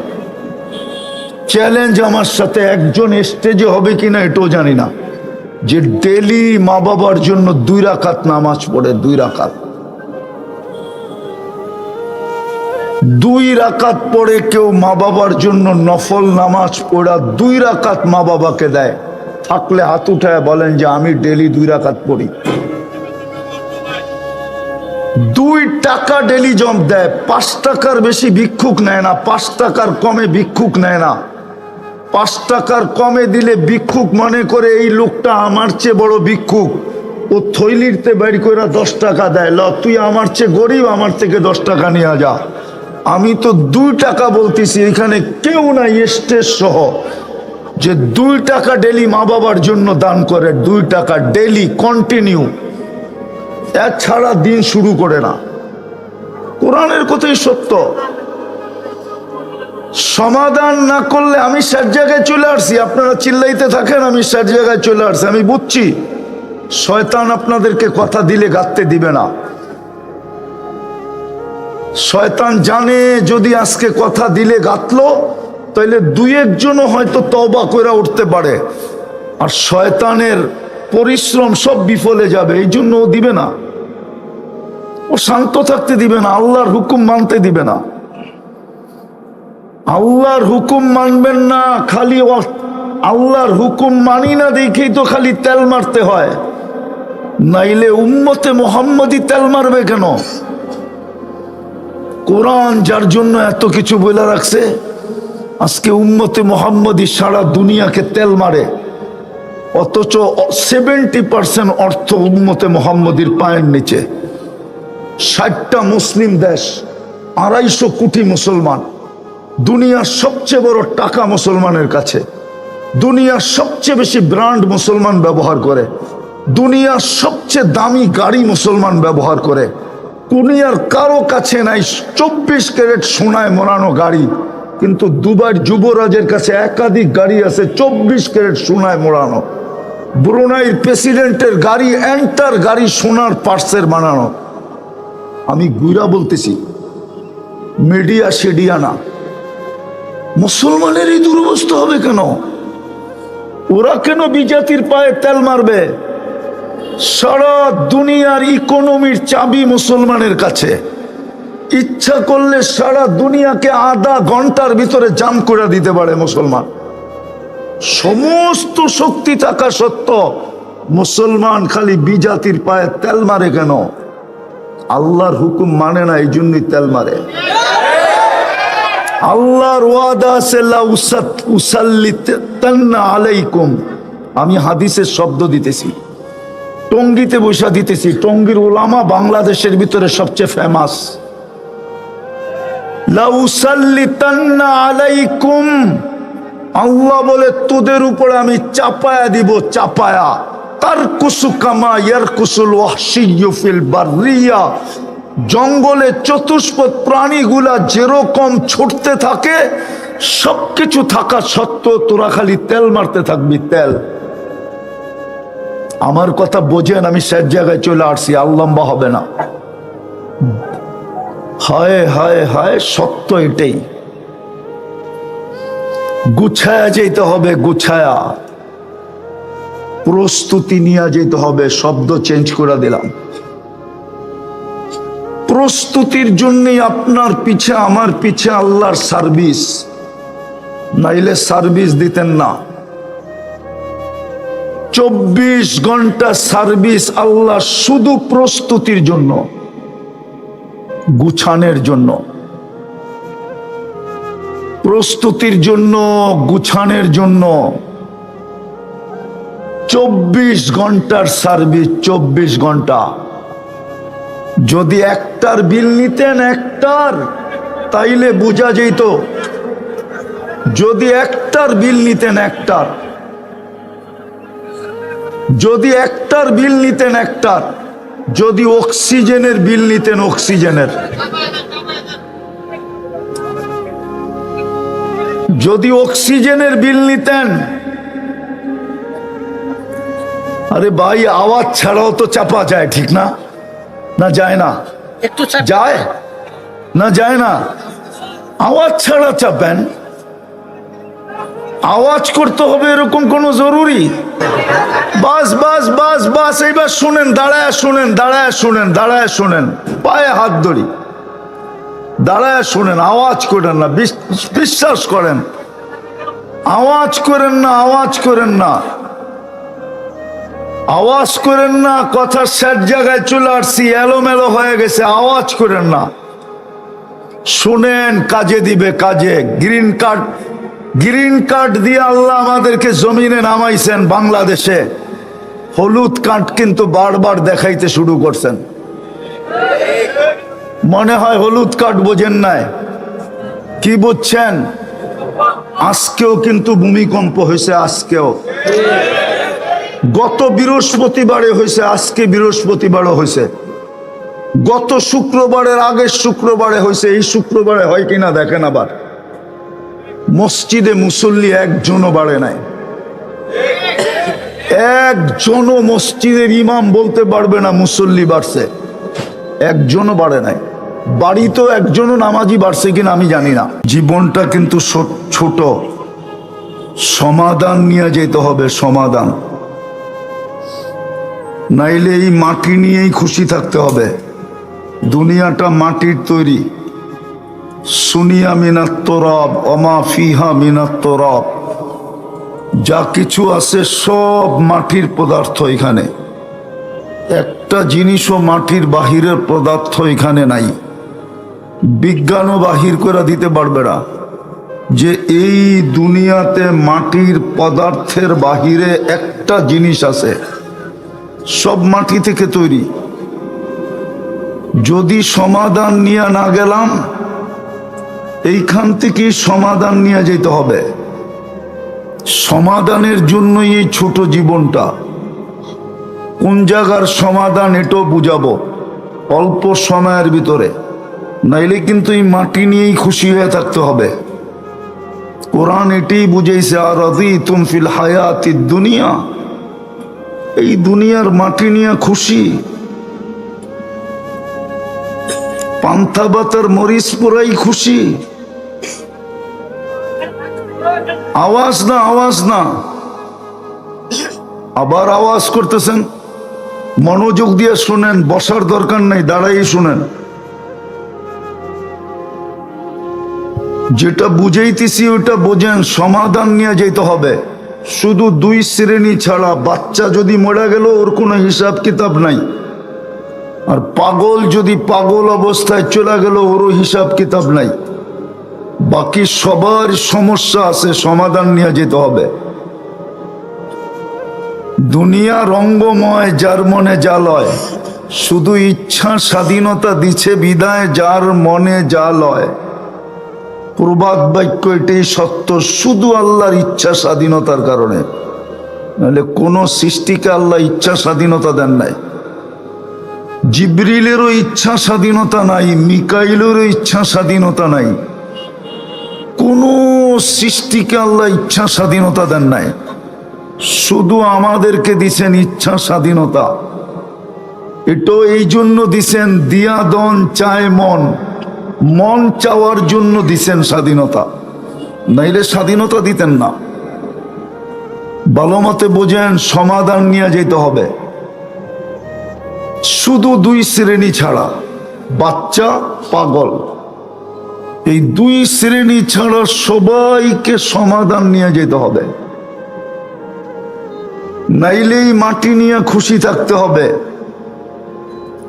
চ্যালেঞ্জ আমার সাথে, একজন স্টেজে হবে কিনা এটাও জানি না, যে ডেলি মা বাবার জন্য 2 রাকাত নামাজ পড়ে। 2 রাকাত, 2 রাকাত পড়ে কেউ মা বাবার জন্য নফল নামাজ পড়া 2 রাকাত মা বাবাকে দেয়, থাকলে হাত উঠায় বলেন যে আমি ডেলি 2 রাকাত পড়ি। 2 টাকা ডেলি জম দেয়, 5 টাকার বেশি ভিক্ষুক নেয় না, 5 টাকার কমে ভিক্ষুক নেয় না। 5 টাকার কমে দিলে ভিক্ষুক মনে করে এই লোকটা আমার চেয়ে বড় ভিক্ষুক, ও থৈলিতে বের করে 10 টাকা দেয়, ল তুই আমার চেয়ে গরিব, আমার থেকে 10 টাকা নিয়ে যা। আমি তো 2 টাকা বলতেছি, এখানে কেউ নাই স্টেজ সহ যে 2 টাকা ডেলি মা বাবার জন্য দান করে। 2 টাকা ডেলি কন্টিনিউ, এছাড়া দিন শুরু করে না। কোরআনের কথাই সত্য। সমাধান না করলে আমি 60 জায়গায় চলে আসছি, আপনারা চিল্লাইতে থাকেন, আমি 60 জায়গায় চলে আসছি। আমি বুঝছি শয়তান আপনাদেরকে কথা দিলে গাঁথতে দিবে না। শয়তান জানে যদি আজকে কথা দিলে গাঁথলো, তাইলে 2-1 জনও হয়তো তওবা করে উঠতে পারে, আর শয়তানের পরিশ্রম সব বিফলে যাবে। এই জন্য ও দিবে না, ও শান্ত থাকতে দিবে না, আল্লাহর হুকুম মানতে দিবে না। আল্লাহর হুকুম মানবেন না, খালি আল্লাহর হুকুম মানি না দেখেই তো খালি তেল মারতে হয়, নাইলে উম্মতে মুহাম্মদী তেল মারবে কেন? কোরআন যার জন্য এত কিছু বলে রাখছে, আজকে উম্মতে মুহাম্মদী সারা দুনিয়াকে তেল মারে, অথচ 70% অর্থ উম্মতে মুহাম্মদীর পায়ের নিচে। 60টা মুসলিম দেশ, 250 কোটি মুসলমান, দুনিয়ার সবচেয়ে বড় টাকা মুসলমানের কাছে, দুনিয়ার সবচেয়ে বেশি ব্র্যান্ড মুসলমান ব্যবহার করে, দুনিয়ার সবচেয়ে দামি গাড়ি মুসলমান ব্যবহার করে। দুনিয়ার কারো কাছে নাই 24 ক্যারেট সোনায় মোড়ানো গাড়ি, কিন্তু দুবাইয়ের যুবরাজের কাছে একাধিক গাড়ি আছে 24 ক্যারেট সোনায় মোড়ানো। ব্রুনাইয়ের প্রেসিডেন্টের গাড়ি, এন্টার গাড়ি সোনার পার্সের বানানো। আমি গুইরা বলতেছি, মিডিয়া সেডিয়া না। মুসলমানের এই দুরবস্থা হবে কেন? ওরা কেন বিজাতির পায়ে তেল মারবে? সারা দুনিয়ার ইকোনমির চাবি মুসলমানের কাছে। ইচ্ছা করলে সারা দুনিয়াকে আধা ঘন্টার ভিতরে জাম করে দিতে পারে মুসলমান। সমস্ত শক্তি থাকা সত্ত্বেও মুসলমান খালি বিজাতির পায়ে তেল মারে কেন? আল্লাহর হুকুম মানে না, এই জন্যই তেল মারে। আল্লাহর ওয়াদা আছে, লা উসাল্লিতান্না আলাইকুম। আমি হাদিসের শব্দ দিতেছি, টঙ্গীতে বৈশা দিতেছি। টঙ্গীর উলামা বাংলাদেশের ভিতরে সবচেয়ে ফেমাস। লা উসাল্লিতান্না আলাইকুম, আল্লাহ বলে তোদের উপরে আমি চাপায়া দিব, চাপায়া। তারকুসু কামা ইয়ারকুসুল ওয়াহশিয়্যু ফিল বাররিয়া, জঙ্গলে চতুষ্পদ প্রাণীগুলা যেরকম ছুটতে থাকে, সবকিছু থাকা সত্ত্বেও তোরা খালি তেল মারতে থাকবি, তেল। আমার কথা বোঝেন, আমি সব জায়গায় চলে আসছি, আর লম্বা হবে না। হায় হায় হায়, সত্য এটাই। গুছায়া যেতে হবে, গুছায়া প্রস্তুতি নিয়ে যেতে হবে। শব্দ চেঞ্জ করে দিলাম। প্রস্তুতির জন্যই আপনার পিছে আমার পিছে আল্লাহর সার্ভিস, নাইলে সার্ভিস দিতেন না। 24 ঘন্টা সার্ভিস আল্লাহ শুধু প্রস্তুতির জন্য, গুছানোর জন্য, প্রস্তুতির জন্য, গুছানোর জন্য। 24 ঘন্টার সার্ভিস, 24 ঘন্টা। যদি একটার বিল নিতেন, একটার, তাইলে বোঝা যেত। যদি একটার বিল নিতেন, একটার, যদি একটার বিল নিতেন, একটার, যদি অক্সিজেনের বিল নিতেন, অক্সিজেনের, যদি অক্সিজেনের বিল নিতেন। আরে ভাই, আওয়াজ ছাড়াও তো চাপা যায়, ঠিক না? না যায় না? একটু যায় না? যায় না? আওয়াজ ছাড়া চাপেন। আওয়াজ করতে হবে এরকম কোন জরুরি? বাস বাস বাস বাস, এইবার শুনেন, দাঁড়ায় শুনেন, দাঁড়ায় শুনেন, দাঁড়ায় শুনেন, পায়ে হাত ধরি, দাঁড়ায় শুনেন। আওয়াজ করেন না, বিশ্বাস করেন। আওয়াজ করেন না, আওয়াজ করেন না, আওয়াজ করেন না। কথা শেষ জায়গায় চলে আসছি, এলোমেলো হয়ে গেছে। আওয়াজ করেন না, শুনেন, কাজে দিবে, কাজে। গ্রিন কার্ড, গ্রিন কার্ড দিয়ে আল্লাহ আমাদেরকে জমিনে নামাইছেন বাংলাদেশে। হলুদ কার্ড কিন্তু বারবার দেখাইতে শুরু করছেন। মনে হয় হলুদ কার্ড বোঝেন নাই। কি বুঝছেন? আজকেও কিন্তু ভূমিকম্প হয়েছে, আজকেও। গত বৃহস্পতিবারে হয়েছে, আজকে বৃহস্পতিবারও হয়েছে। গত শুক্রবারের আগের শুক্রবারে হয়েছে, এই শুক্রবারে হয় কিনা দেখেন। আবার মসজিদে মুসল্লি একজনও বাড়ে নাই। একজনও মসজিদের ইমাম বলতে পারবে না মুসল্লি বাড়ছে, একজনও বাড়ে নাই। বাড়িতেও একজনও নামাজি বাড়ছে কিনা আমি জানি না। জীবনটা কিন্তু ছোট, সমাধান নিয়ে যেতে হবে, সমাধান। নাইলে এই মাটি নিয়েই খুশি থাকতে হবে। দুনিয়াটা মাটির তৈরি। সুনিয়া মিনাত তোরাব ওমা ফিহা মিনাত তোরাব, যা কিছু আছে সব মাটির পদার্থ। এখানে একটা জিনিসও মাটির বাহিরের পদার্থ এখানে নাই। বিজ্ঞানও বাহির করে দিতে পারবে না যে এই দুনিয়াতে মাটির পদার্থের বাহিরে একটা জিনিস আছে। সব মাটি থেকে তৈরি। যদি সমাধান নিয়ে না গেলাম, এইখান থেকে সমাধান নিয়ে যেতে হবে। সমাধানের জন্যই এই ছোট জীবনটা। কোন জায়গার সমাধান এটাও বুঝাবো অল্প সময়ের ভিতরে। নাইলে কিন্তু এই মাটি নিয়েই খুশি হয়ে থাকতে হবে। কোরআন এটাই বুঝাইছে, আর রাদিতুম ফিল হায়াতিদ দুনিয়া, এই দুনিয়ার মাটি নিয়ে খুশি। পান্থা বাতার মরিচ পোড়াই খুশি। আওয়াজ না, আওয়াজ না, আবার আওয়াজ করতেছেন। মনোযোগ দিয়ে শুনেন, বসার দরকার নেই, দাঁড়াই শুনেন। যেটা বুঝাইতেছি ওটা বোঝেন। সমাধান নিয়ে যেতে হবে। শুধু 2 শ্রেণী ছাড়া, বাচ্চা যদি মরে গেল ওর কোনো হিসাব কিতাব নাই, আর পাগল যদি পাগল অবস্থায় চলে গেল ওরও হিসাব কিতাব নাই। বাকি সবার সমস্যা আছে, সমাধান নিয়ে যেতে হবে। দুনিয়া রঙ্গময়, যার মনে যা লয়। শুধু ইচ্ছা স্বাধীনতা দিছে বিদায়, যার মনে যা লয়। প্রবাদ বাক্য এটাই সত্য, শুধু আল্লাহর ইচ্ছা স্বাধীনতার কারণে। নাহলে কোন সৃষ্টিকে আল্লাহ ইচ্ছা স্বাধীনতা দেন নাই। জিবরিলেরও ইচ্ছা স্বাধীনতা নাই, মিকাইলেরও ইচ্ছা স্বাধীনতা নাই। কোন সৃষ্টিকে আল্লাহ ইচ্ছা স্বাধীনতা দেন নাই। শুধু আমাদেরকে দিছেন ইচ্ছা স্বাধীনতা। এটাও এই জন্য দিছেন, দিয়া দন চায় মন, মন চাওয়ার জন্য দিছেন স্বাধীনতা, নাইলে স্বাধীনতা দিতেন না। ভালো মতে বোঝেন, সমাধান নিয়ে যেতে হবে। শুধু দুই শ্রেণী ছাড়া, বাচ্চা, পাগল, এই দুই শ্রেণী ছাড়া সবাইকে সমাধান নিয়ে যেতে হবে, নাইলেই মাটি নিয়ে খুশি থাকতে হবে।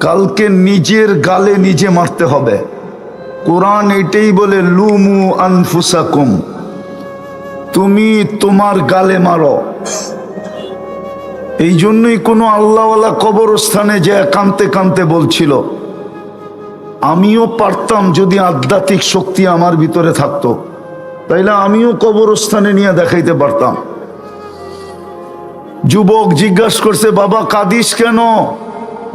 কালকে নিজের গালে নিজে মারতে হবে। কোরআন এটাই বলে, লুমু আনফুসাকুম, তুমি তোমার গালে মারো। এই জন্যই কোনো আল্লাহওয়ালা কবরস্থানে যে কাঁদতে কাঁদতে বলছিল, আমিও পারতাম যদি আধ্যাত্মিক শক্তি আমার ভিতরে থাকতো, তাইলে আমিও কবরস্থানে নিয়ে দেখাইতে পারতাম। যুবক জিজ্ঞাসা করছে, বাবা কাঁদিস কেন?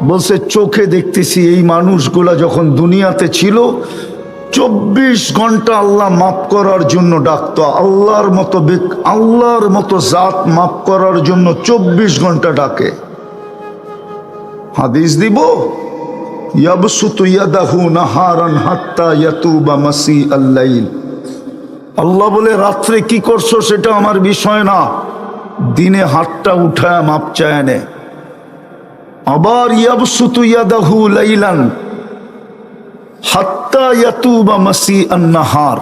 বলছে, চোখে দেখতেছি এই মানুষগুলা যখন দুনিয়াতে ছিল 24 ঘন্টা আল্লাহ মাফ করার জন্য ডাকতো। আল্লাহর মতো জাত মাফ করার জন্য 24 ঘন্টা ডাকে। হাদিস দিব, ইয়াবসুতু ইয়াদাহু নাহারান হাত্তা ইয়াতুবা মাসিআল লাইল। আল্লাহ বলে, রাত্রে কি করছো সেটা আমার বিষয় না, দিনে হাতটা উঠায় মাপ চায় নে। আবার ইয়াবসুতু ইয়াদাহু লাইলান হাত্তা ইয়াতুবা মাসিআন নাহার।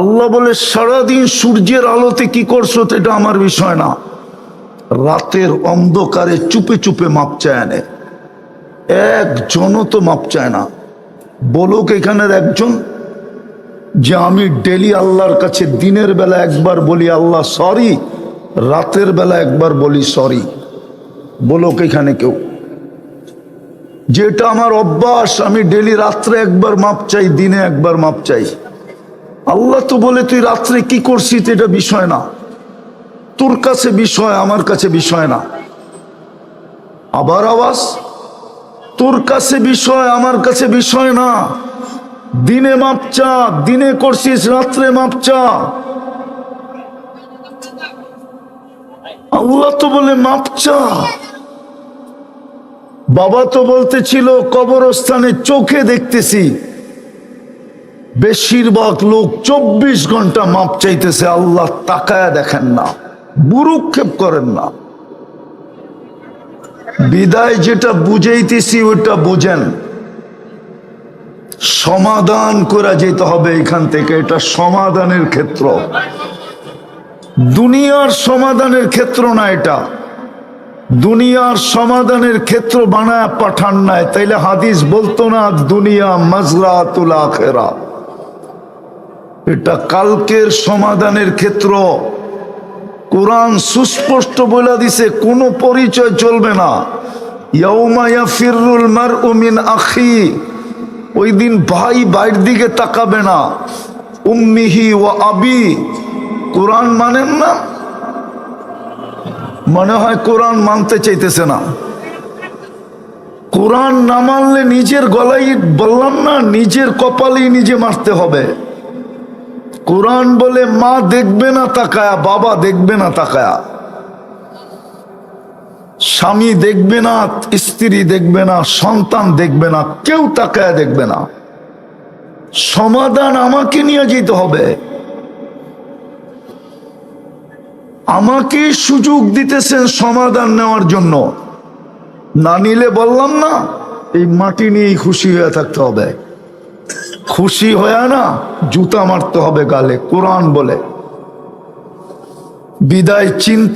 আল্লাহ বলে, সারাদিন সূর্যের আলোতে কি করছো এটা আমার বিষয় না, রাতের অন্ধকারে চুপে চুপে মাপ চায় নে। একজনও তো মাপ চায় না। বলুক এখানের একজন যে আমি ডেলি আল্লাহর কাছে দিনের বেলা একবার বলি আল্লাহ সরি, রাতের বেলা একবার বলি সরি। বলুক এখানে কেউ যেটা আমার অভ্যাস, আমি ডেলি রাত্রে একবার মাপ চাই, দিনে একবার মাপ চাই। আল্লাহ তো বলে, তুই রাত্রে কি করছিস এটা বিষয় না, তোর কাছে বিষয়, আমার কাছে বিষয় না। আবার আওয়াজ, তোর কাছে বিষয়, আমার কাছে বিষয় না। দিনে মাপ চা, দিনে করছিস, রাত্রে মাপ চা। আল্লাহ তো বলে মাপ চা। বাবা তো বলতেছিল কবরস্থানে চোখে দেখতেছি বেশিরভাগ লোক 24 ঘন্টা মাপ চাইতেছে, আল্লাহ তাকায়া দেখেন না, বুরুক্ষেপ করেন না। বিদায় যেটা বুঝাইতেছি ওটা বুঝেন, সমাধান করা যেতে হবে এখান থেকে। এটা সমাধানের ক্ষেত্র, দুনিয়ার সমাধানের ক্ষেত্র না। এটা দুনিয়ার সমাধানের ক্ষেত্র বানায় পাঠান নাই, তাইলে হাদিস বলতো না দুনিয়া মাজরাতুল আখিরা। এটা কালকের সমাধানের ক্ষেত্র। কোরআন সুস্পষ্ট বলে দিছে, কোনো পরিচয় চলবে না। ইয়াউমা ইয়াফিরুল মারউ মিন আখি, ওই দিন ভাই ভাইয়ের দিকে তাকাবে না। উম্মিহি ওয়া আবি, কোরআন মানেন না? মনে হয় কোরআন মানতে চাইতেছে না। কোরআন না মানলে নিজের গলায় বললাম না, নিজের কপালেই নিজে মারতে হবে। কোরআন বলে, মা দেখবে না তাকায়া, বাবা দেখবে না তাকায়া, স্বামী দেখবে না, স্ত্রী দেখবে না, সন্তান দেখবে না, কেউ তাকায়া দেখবে না। সমাধান আমাকে নিয়ে যেতে হবে। আমাকে সুযোগ দিতেছেন সমাধান নেওয়ার জন্য, না নিলে বললাম না এই মাটি নিয়েই খুশি হয়ে থাকতে হবে। খুশি হয়ে না জুতা মারতে হবে গালে, কোরআন বলে। বিদায় চিন্তা